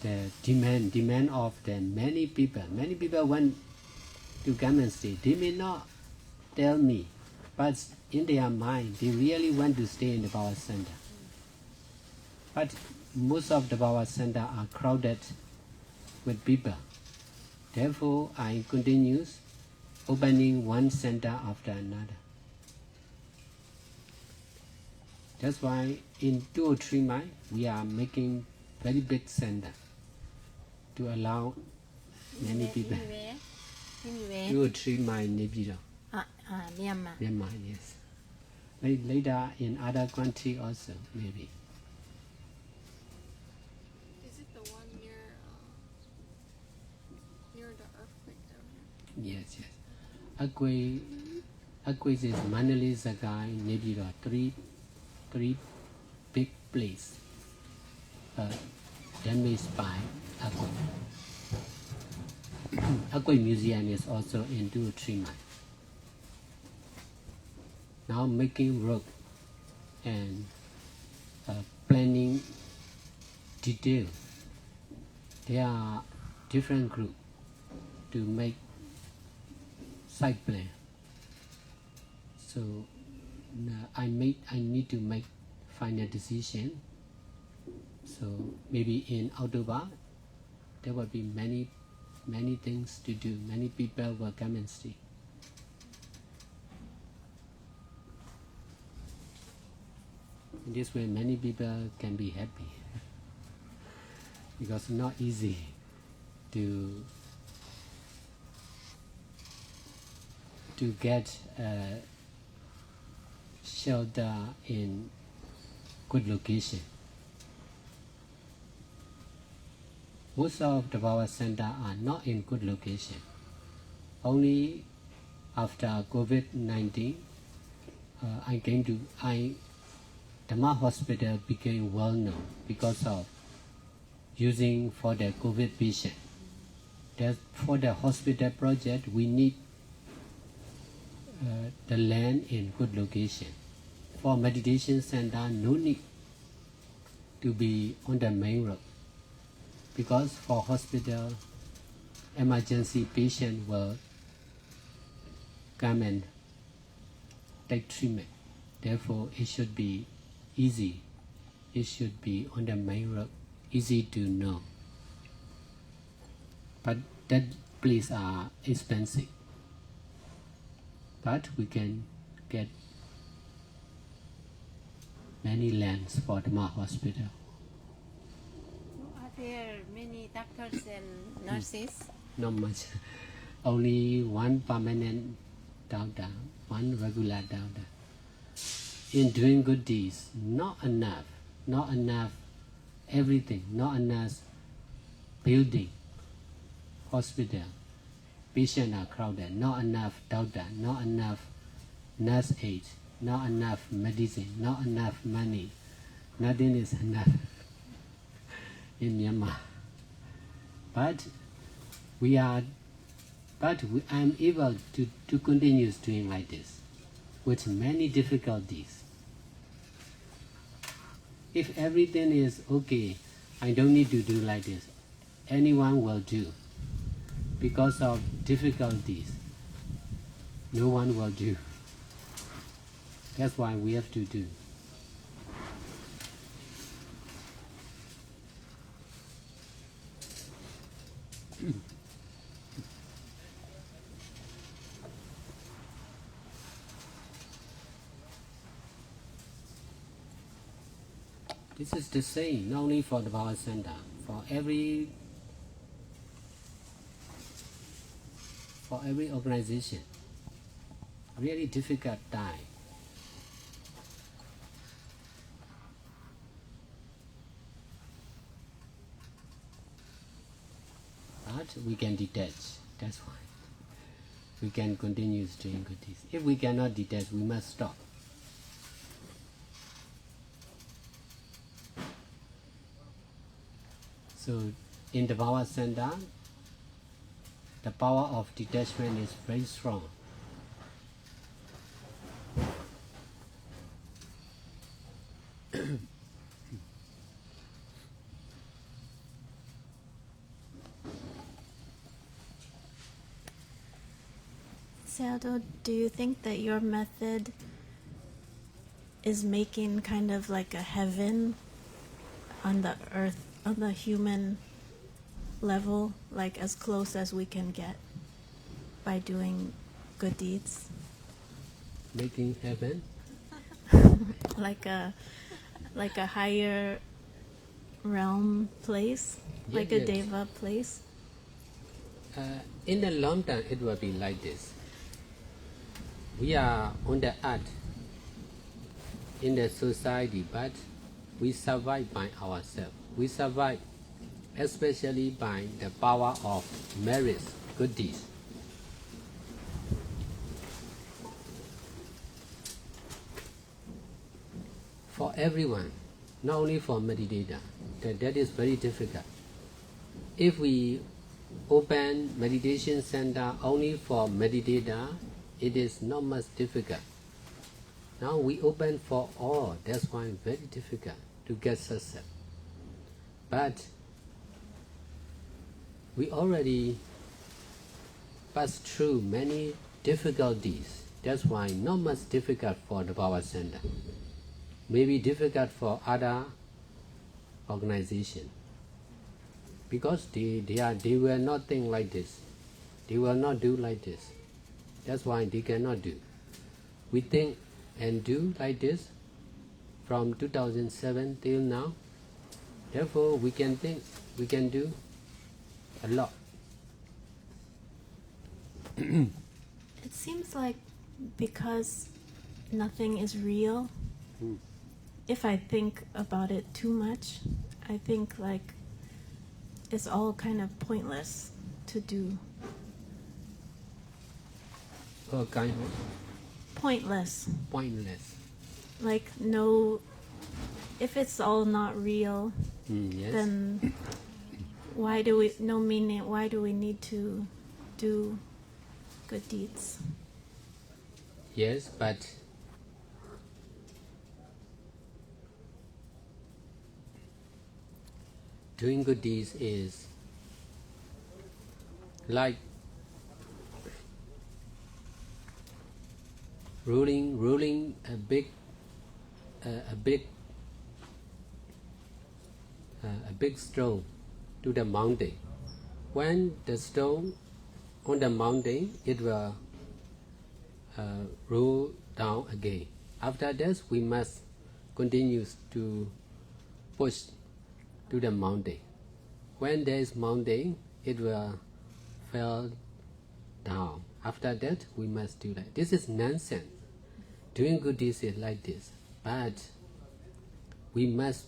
the demand of the many people want to come and stay. They may not tell me, but in their mind they really want to stay in the power center. But most of the power center are crowded with people. Therefore, I continue opening one center after another. That's why in 2 or 3 miles, we are making very big center to allow many people. In where? 2 or 3 miles, Nepal. Myanmar. Myanmar, yes. Later in other country also, maybe. Is it the one near the earthquake down here? Yes. Earthquake is Mandalay, Sakai, Nepal, three big place damaged by earthquake. Earthquake museum is also in 2 or 3 miles. Now making road and planning detail. There are different groups to make site plan. So I need to make final decision. So maybe in October there will be many things to do. Many people will come and stay. In this way, many people can be happy because it's not easy to get shelter in good location. Most of the power center are not in good location. Only after COVID-19, Dhamma Hospital became well known because of using for the COVID patient. For the hospital project, we need the land in good location. For meditation center, no need to be on the main road because for hospital, emergency patient will come and take treatment. Therefore, it should be easy. It should be on the main road, easy to know. But that place are expensive. But we can get many lands for Dhamma Hospital. Are there many doctors and nurses? Not much. Only one permanent doctor, one regular doctor. In doing good deeds, not enough everything, not enough building, hospital, patients are crowded, not enough doctor, not enough nurse aid, not enough medicine, not enough money. Nothing is enough in Myanmar. But I'm able to continue doing like this with many difficulties. If everything is okay, I don't need to do like this. Anyone will do. Because of difficulties, no one will do. That's why we have to do. This is the same, not only for the power center, for every organization. Really difficult time. But we can detach. That's why we can continue doing good deeds. If we cannot detach, we must stop. So in the power center, the power of detachment is very strong. Sayadaw, do you think that your method is making kind of like a heaven on the earth, on the human level, like as close as we can get by doing good deeds? Making heaven? like a higher realm place, Yes, like a yes. deva place? In the long term, it will be like this. We are on the earth, in the society, but we survive by ourselves. We survive especially by the power of merits, good deeds. For everyone, not only for meditator, that is very difficult. If we open meditation center only for meditator, it is not much difficult. Now we open for all, that's why it's very difficult to get success. But we already passed through many difficulties, that's why not much difficult for the power center. Maybe difficult for other organization. Because they will not think like this. They will not do like this. That's why they cannot do. We think and do like this from 2007 till now. Therefore, we can think, we can do a lot. It seems like because nothing is real, if I think about it too much, I think like it's all kind of pointless to do. All kind of Pointless. pointless. Like no, if it's all not real, Yes. then why do we, no meaning, why do we need to do good deeds? Yes, but doing good deeds is like rolling a big stone to the mountain. When the stone on the mountain, it will roll down again. After this, we must continue to push to the mountain. When there is mountain, it will fall down. After that, we must do that. This is nonsense. Doing good deeds is like this, but we must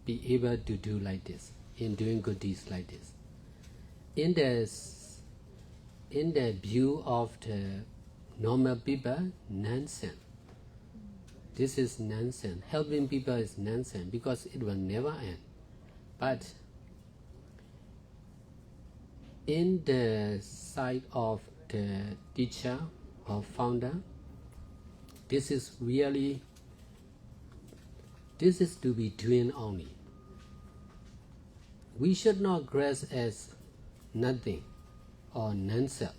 be able to do like this, in doing good deeds like this. In the view of the normal people, nonsense. This is nonsense. Helping people is nonsense because it will never end. But in the sight of the teacher or founder, this is to be doing only. We should not grasp as nothing or non-self.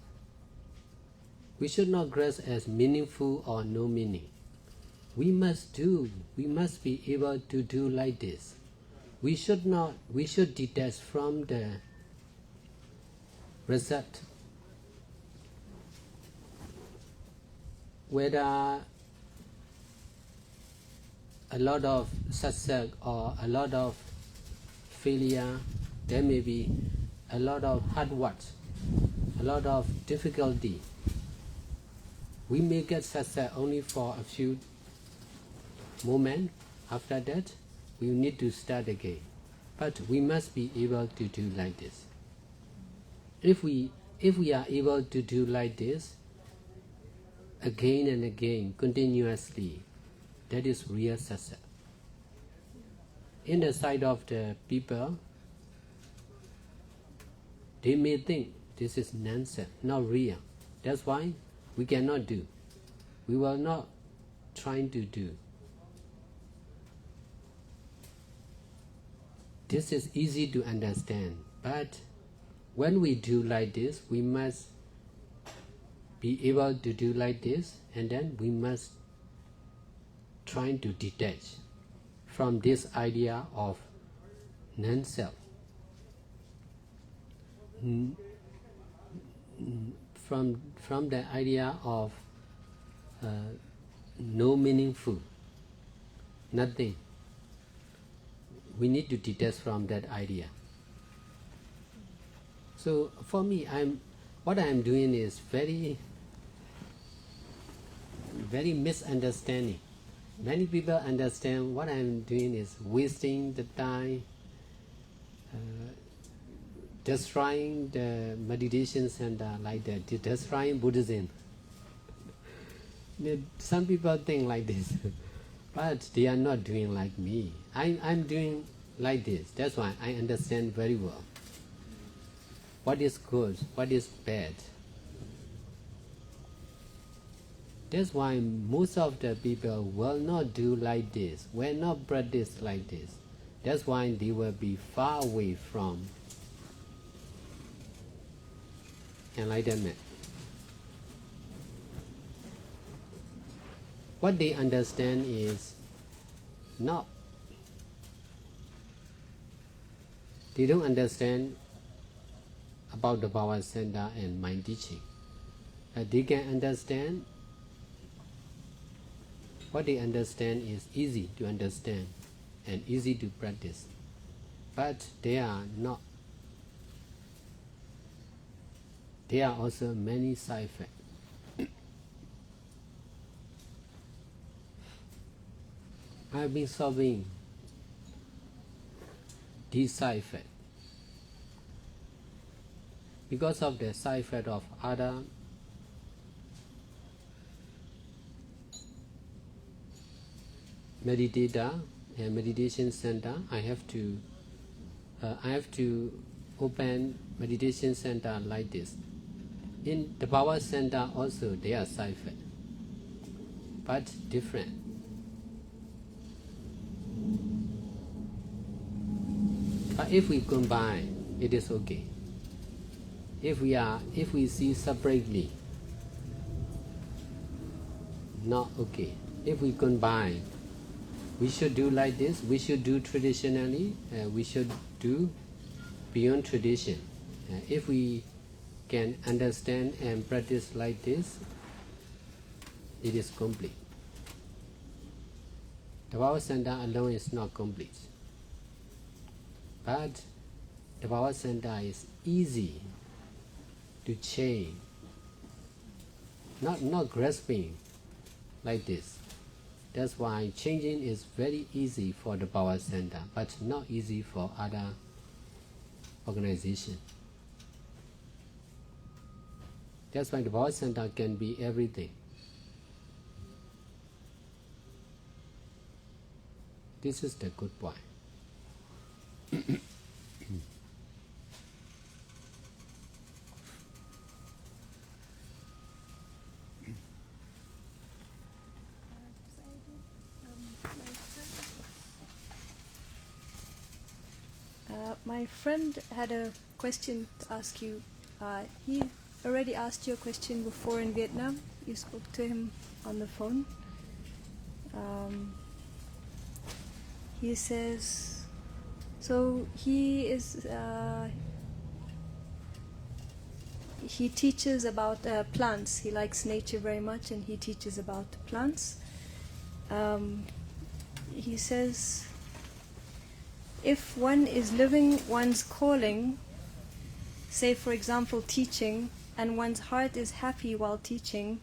We should not grasp as meaningful or no meaning. we must be able to do like this. We should detach from the result. Whether a lot of success or a lot of failure, there may be a lot of hard work, a lot of difficulty. We may get success only for a few moments. After that, we need to start again. But we must be able to do like this. If we are able to do like this again and again, continuously, that is real success. In the sight of the people, they may think this is nonsense, not real. That's why we cannot do. We will not try to do. This is easy to understand, but when we do like this, we must be able to do like this, and then we must try to detach from this idea of non-self, from the idea of no meaningful, nothing. We need to detach from that idea. So for me, what I am doing is very misunderstanding. Many people understand what I am doing is wasting the time, destroying the meditation center, like that, destroying Buddhism. Some people think like this, but they are not doing like me. I'm doing like this. That's why I understand very well what is good, what is bad. That's why most of the people will not do like this, will not practice like this. That's why they will be far away from enlightenment. What they understand is not. They don't understand about the power center and mind teaching. They can understand. What they understand is easy to understand and easy to practice, but they are not. There are also many side effects. I have been solving these side effects because of the side effect of other meditator and meditation center. I have to open meditation center like this. In the power center also they are side effects, but different. But if we combine, it is okay. If we see separately, not okay. If we combine, we should do like this. We should do traditionally. We should do beyond tradition. If we can understand and practice like this, it is complete. The power center alone is not complete, but the power center is easy to change, not grasping like this. That's why changing is very easy for the power center, but not easy for other organizations. That's why the power center can be everything. This is the good point. My friend had a question to ask you. He already asked you a question before in Vietnam. You spoke to him on the phone. He says, so he is, he teaches about plants. He likes nature very much, and he teaches about plants. He says, if one is living one's calling, say for example teaching, and one's heart is happy while teaching,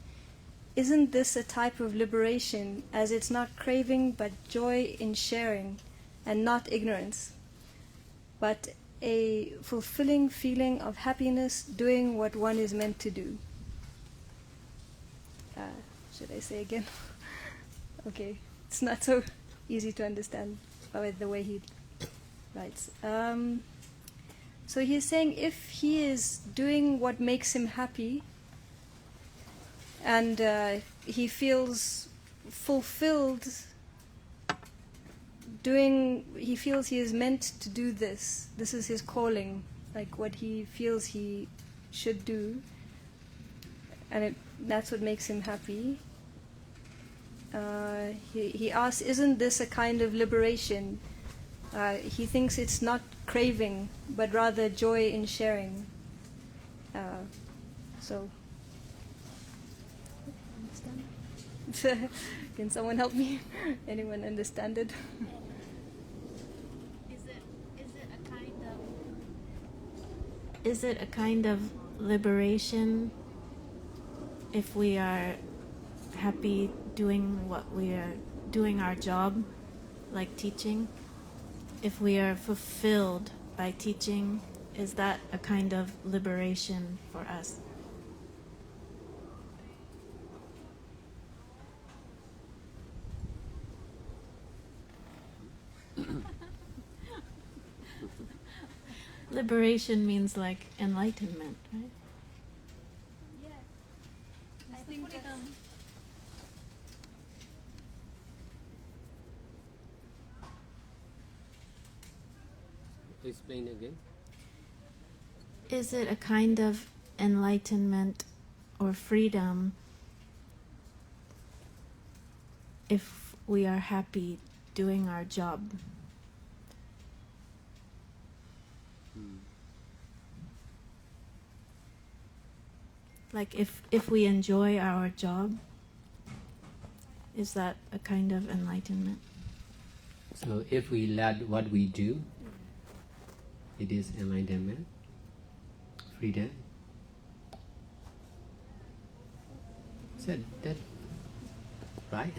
isn't this a type of liberation, as it's not craving but joy in sharing, and not ignorance, but a fulfilling feeling of happiness doing what one is meant to do? Should I say again? Okay, it's not so easy to understand by the way he writes. So he's saying if he is doing what makes him happy, and he feels fulfilled he feels he is meant to do this is his calling, like what he feels he should do, and that's what makes him happy. He asks, isn't this a kind of liberation? He thinks it's not craving, but rather joy in sharing. So, understand? Can someone help me? Anyone understand it? Is it a kind of liberation if we are happy doing what we are doing, our job, like teaching? If we are fulfilled by teaching, is that a kind of liberation for us? Liberation means like enlightenment, right? I think Explain again. Is it a kind of enlightenment or freedom if we are happy doing our job? Like if we enjoy our job, is that a kind of enlightenment? So if we love what we do, it is enlightenment, freedom. Is that right?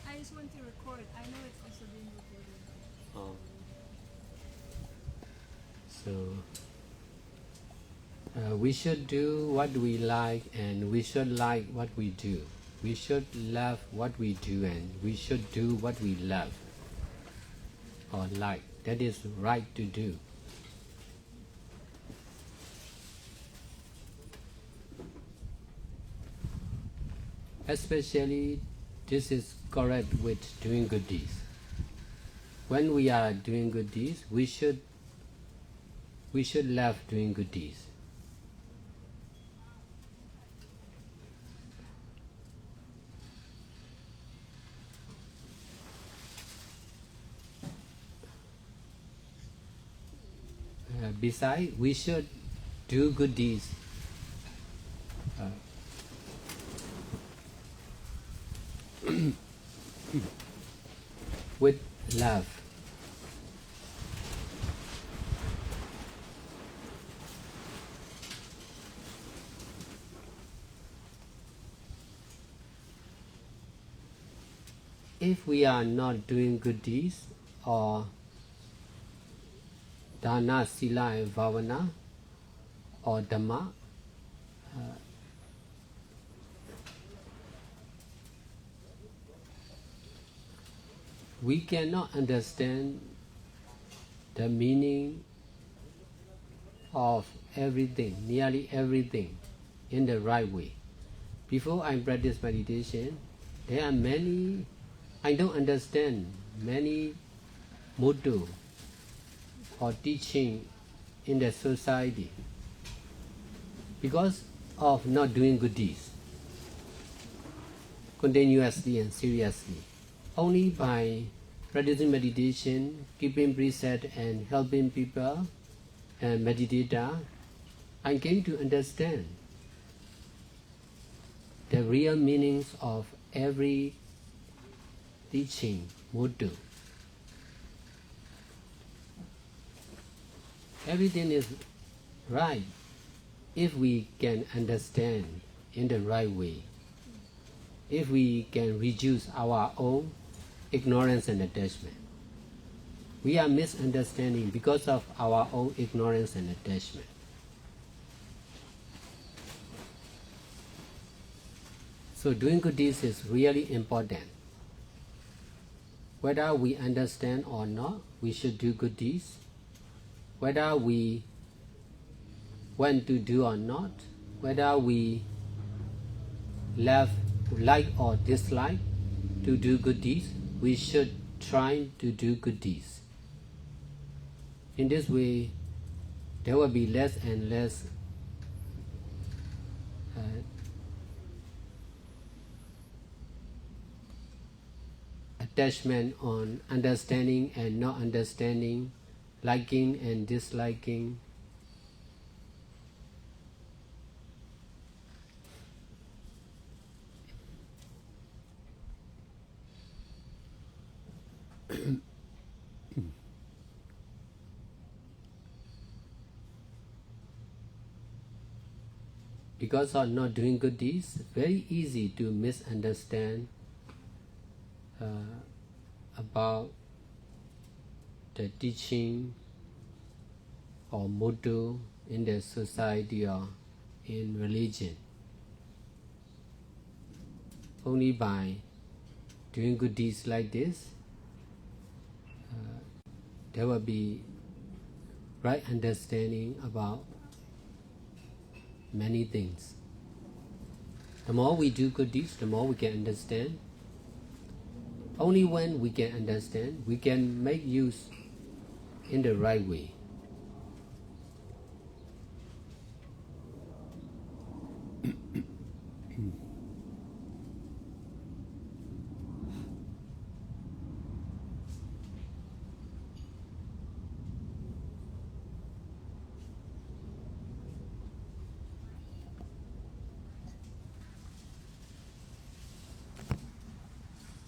I just want to record. I know it's also being recorded. Oh. So we should do what we like, and we should like what we do. We should love what we do, and we should do what we love or like. That is right to do. Especially this is correct with doing good deeds. When we are doing good deeds, we should love doing good deeds. Besides, we should do good deeds with love. If we are not doing good deeds, or dana, sila, and bhavana, or dhamma, we cannot understand the meaning of everything, nearly everything, in the right way. Before I practice meditation, there are many, I don't understand many motto or teaching in the society because of not doing good deeds. continuously and seriously. Only by practicing meditation, keeping preset and helping people and meditator, I came to understand the real meanings of every teaching, motto. Everything is right if we can understand in the right way, if we can reduce our own ignorance and attachment. We are misunderstanding because of our own ignorance and attachment. So doing good deeds is really important. Whether we understand or not, we should do good deeds. Whether we want to do or not, whether we like or dislike to do good deeds, we should try to do good deeds. In this way, there will be less and less attachment on understanding and not understanding, liking and disliking. Because of not doing good deeds, very easy to misunderstand about the teaching or motto in the society or in religion. Only by doing good deeds like this, there will be right understanding about many things. The more we do good deeds, the more we can understand. Only when we can understand, we can make use in the right way.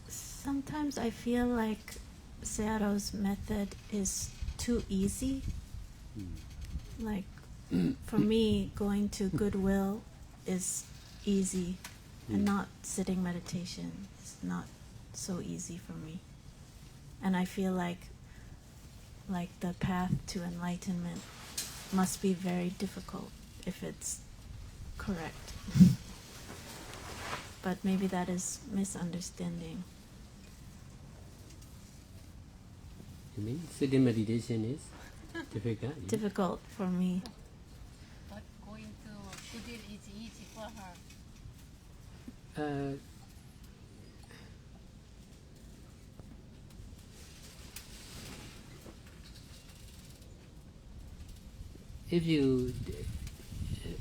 Sometimes I feel like Searo's method is too easy. Like, for me, going to Goodwill is easy, and not sitting meditation is not so easy for me. And I feel like the path to enlightenment must be very difficult if it's correct. But maybe that is misunderstanding. You mean sitting meditation is difficult? Yeah? Difficult for me. But going to Goodwill is easy for her.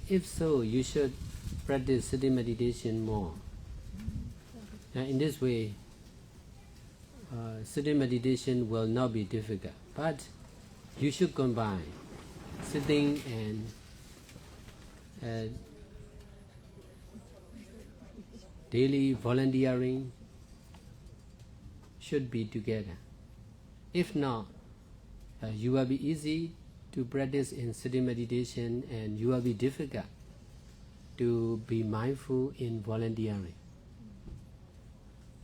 If so, you should practice sitting meditation more. In this way, sitting meditation will not be difficult, but you should combine sitting and daily volunteering should be together. If not, you will be easy to practice in sitting meditation and you will be difficult to be mindful in volunteering.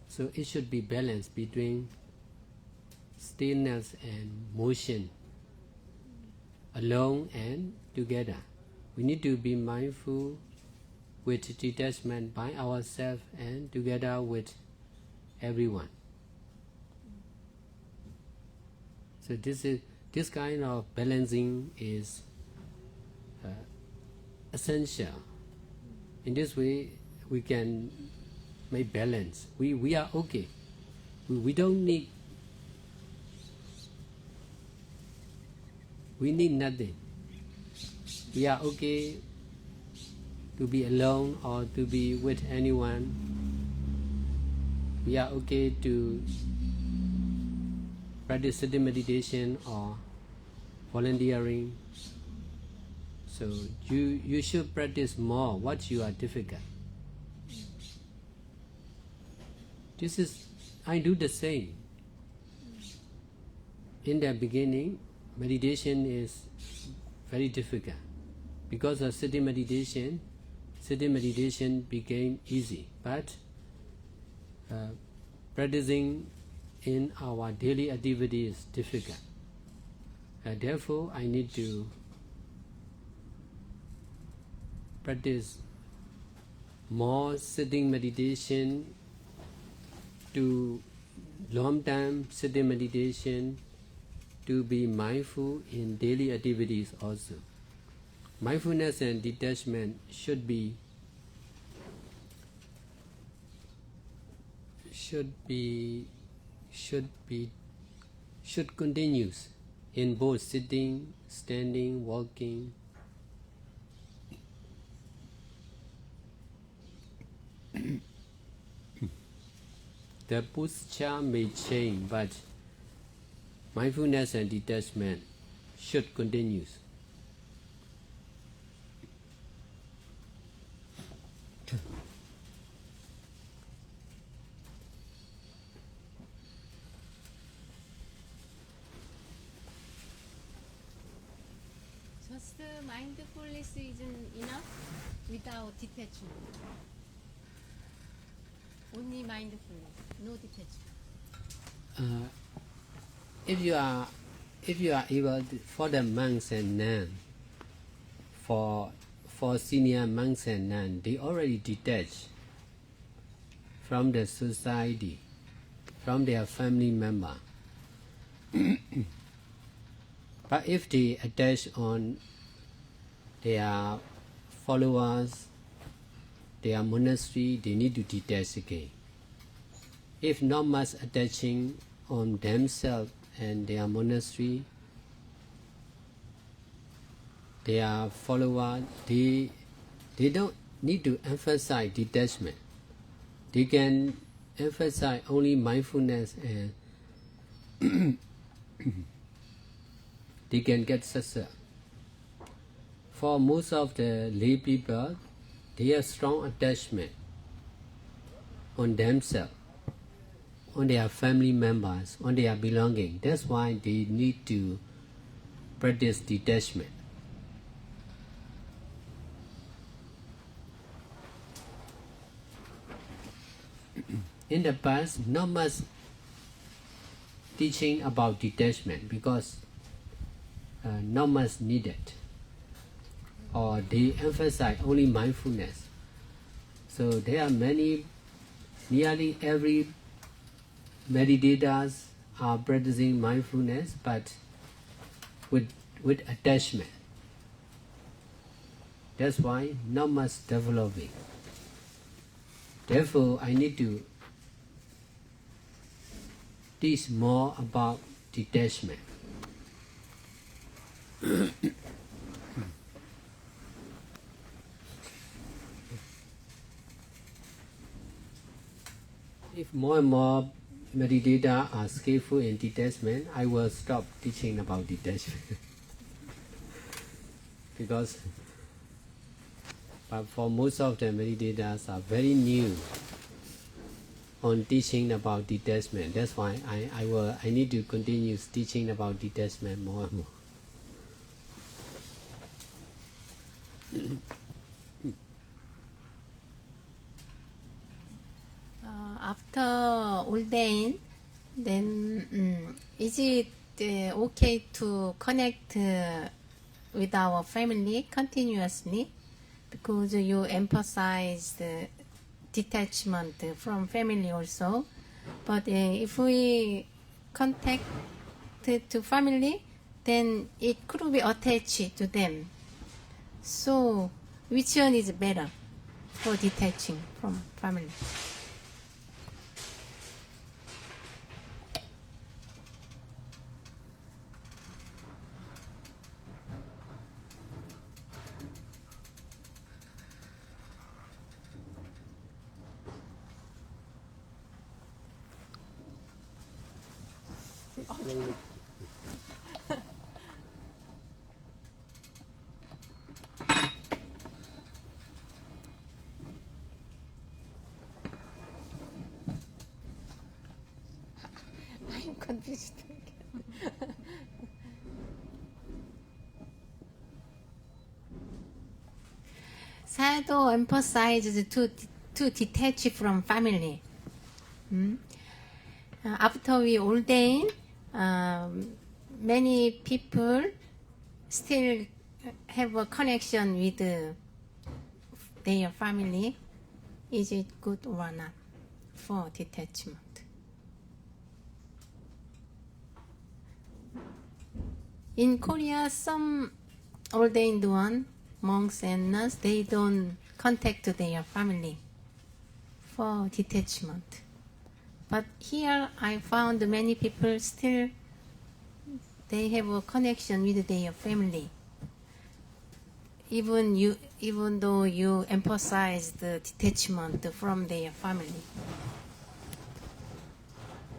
So it should be balanced between stillness and motion, alone and together. We need to be mindful with detachment by ourselves and together with everyone. So this kind of balancing is essential. In this way, we can make balance. We are okay. We don't need. We need nothing. We are okay to be alone or to be with anyone. we are okay to practice sitting meditation or volunteering. So you should practice more what you are difficult. This is, I do the same. In the beginning, meditation is very difficult. Because of sitting meditation became easy. But practicing in our daily activity is difficult. Therefore, I need to practice more sitting meditation, to long time sitting meditation, to be mindful in daily activities also. Mindfulness and detachment should continue in both sitting, standing, walking. The posture may change, but mindfulness and detachment should continue. Just mindfulness isn't enough without detachment. Only mindfulness, no detachment. If you are able to, for the monks and nuns, for senior monks and nuns, they already detached from the society, from their family member. But if they attach on their followers, their monastery, they need to detach again. If not much attaching on themselves and their monastery, their followers, they don't need to emphasize detachment. They can emphasize only mindfulness and they can get success. For most of the lay people, they have strong attachment on themselves, on their family members, on their belonging. That's why they need to practice detachment. In the past, not much teaching about detachment because not much needed, or they emphasize only mindfulness. So there are nearly every meditators are practicing mindfulness, but with attachment. That's why not much developing. Therefore, I need to teach more about detachment. If more and more meditators are skillful in detachment, I will stop teaching about detachment. But for most of the meditators are very new on teaching about detachment. That's why I need to continue teaching about detachment more and more. After ordained, then is it okay to connect with our family continuously? Because you emphasized detachment from family also. But if we contact to family, then it could be attached to them. So which one is better for detaching from family? I'm confused. Sayadaw emphasizes to detach from family. After we ordain, many people still have a connection with their family. Is it good or not for detachment? In Korea, some ordained one, monks and nuns, they don't contact their family for detachment. But here I found many people still, they have a connection with their family. Even though you emphasize the detachment from their family.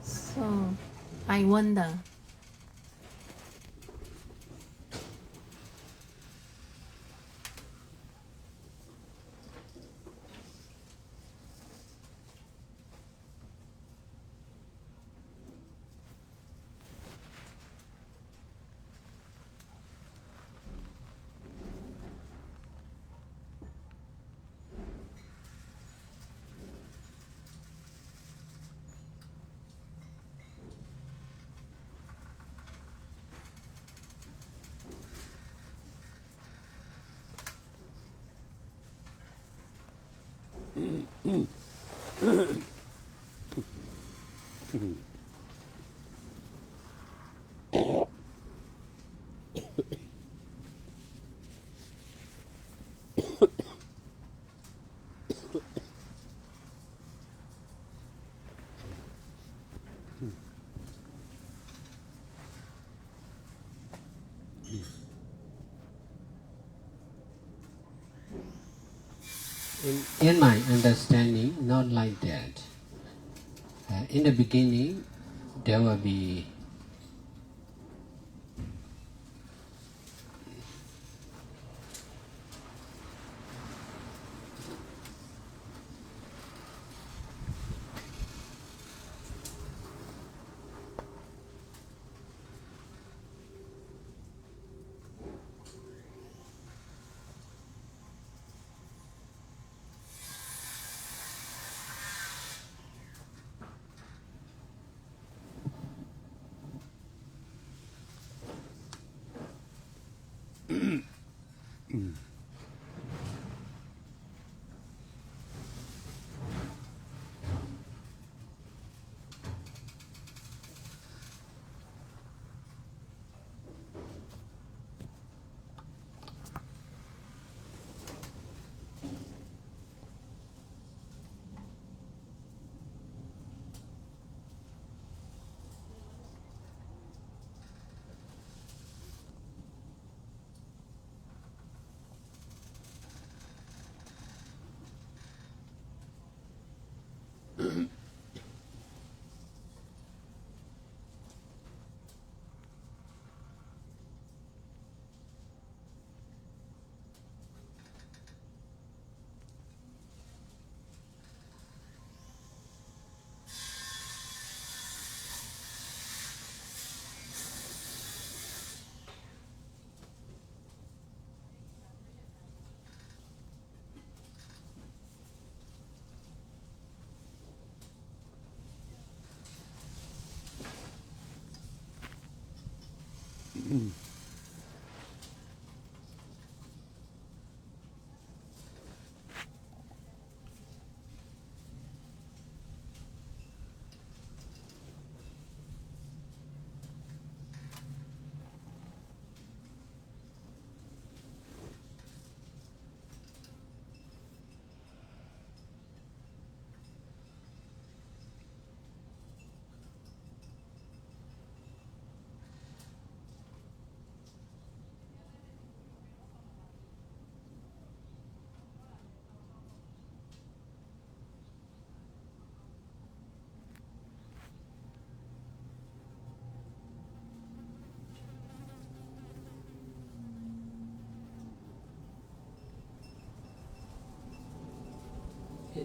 So I wonder. In my understanding, not like that. In the beginning, there will be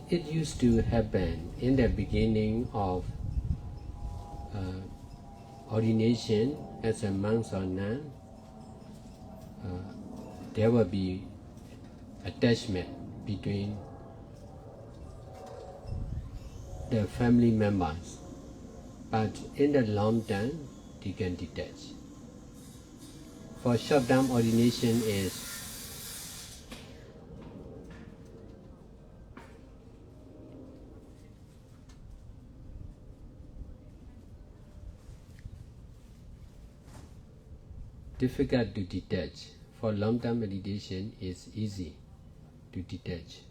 it used to happen in the beginning of ordination as a monk or nun. There will be attachment between the family members, but in the long term they can detach. For short-term ordination is difficult to detach. For long-term meditation is easy to detach.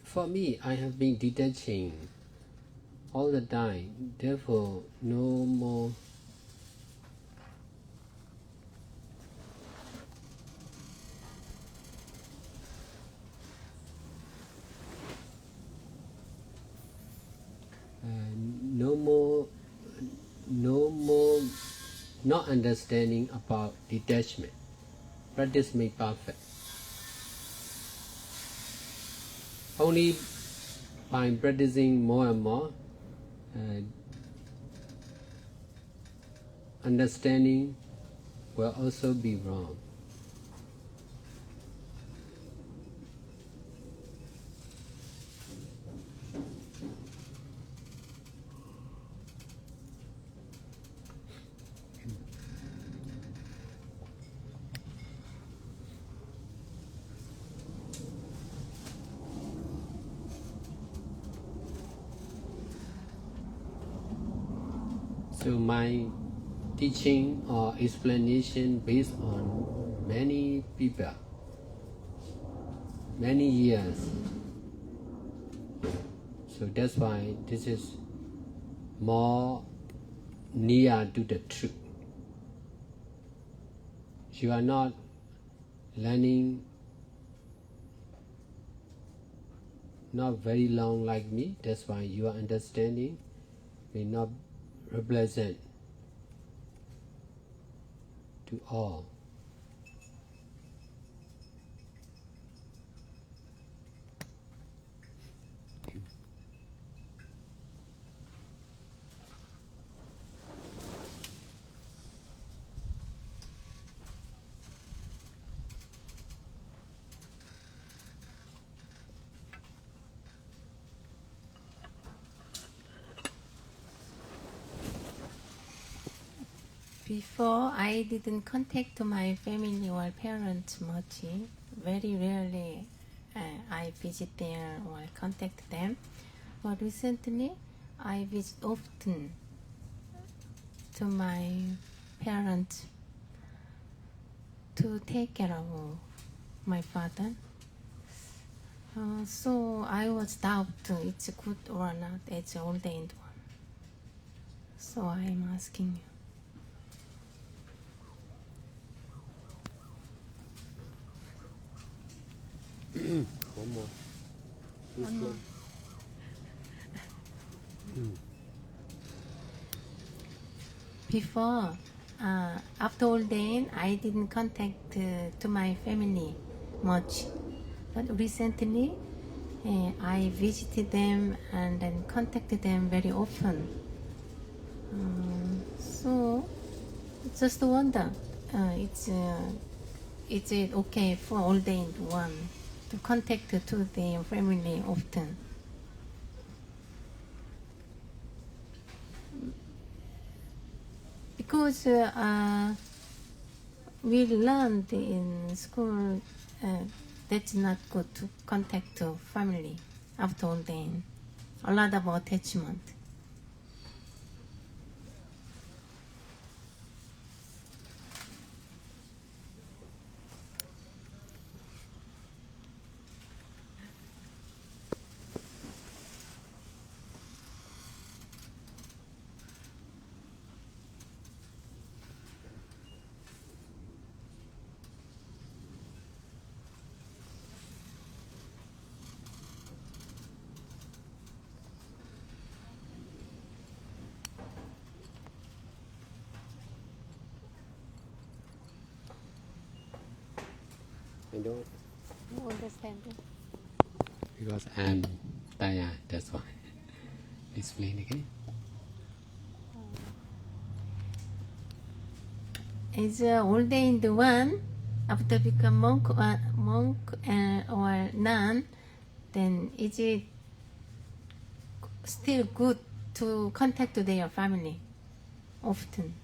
For me, I have been detaching all the time, therefore no more not understanding about detachment. Practice make perfect. Only by practicing more and more, understanding will also be wrong. So my teaching or explanation based on many people, many years. So that's why this is more near to the truth. You are not learning not very long like me, that's why your understanding may not represent to all. Before, I didn't contact my family or parents much. Very rarely I visit them or contact them. But recently, I visit often to my parents to take care of my father. So I was doubt it's good or not as ordained one. So I'm asking you. One more. One more. Before, after ordained, I didn't contact to my family much. But recently, I visited them and then contacted them very often. So, just wonder, is it okay for ordained one to contact to their family often? Because we learned in school that's not good to contact to family after ordained. A lot about attachment. I don't, You understand? because I'm tired, that's why. Explain again. As ordained one, after become monk or nun, then is it still good to contact their family often?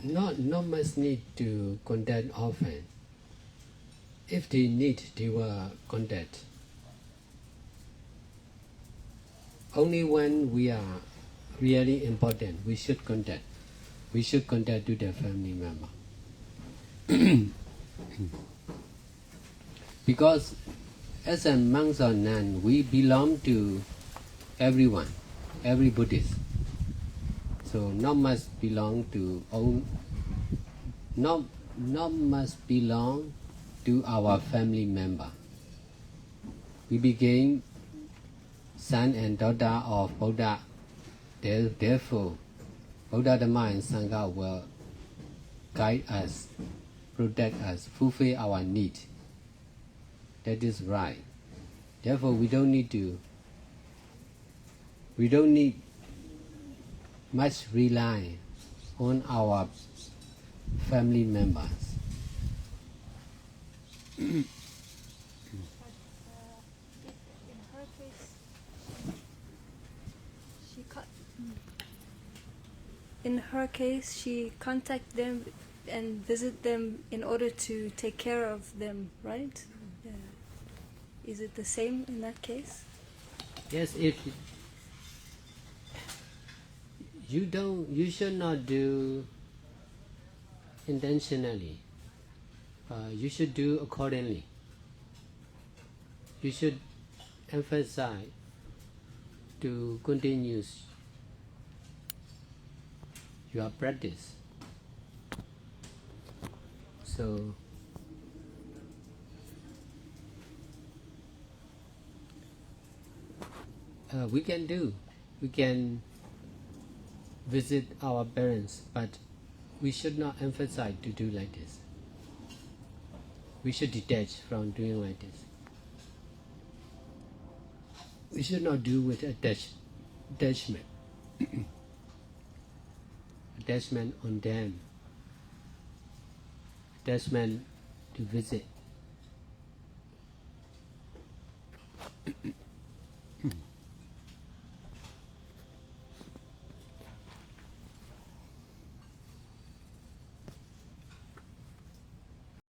Not much need to contact often. If they need, they will contact. Only when we are really important, we should contact. We should contact to their family member. Because as a monks or nun, we belong to everyone, every Buddhist. So not must belong to not must belong to our family member. We became son and daughter of Buddha. Therefore, Buddha, Dhamma, and Sangha will guide us, protect us, fulfill our need. That is right. Therefore, we don't need much rely on our family members. In her case, she contact them and visit them in order to take care of them, right? Yeah. Is it the same in that case? Yes, if you should not do intentionally. You should do accordingly. You should emphasize to continue your practice. So we can visit our parents, but we should not emphasize to do like this. We should detach from doing like this. We should not do with attachment. Attachment on them. Attachment to visit.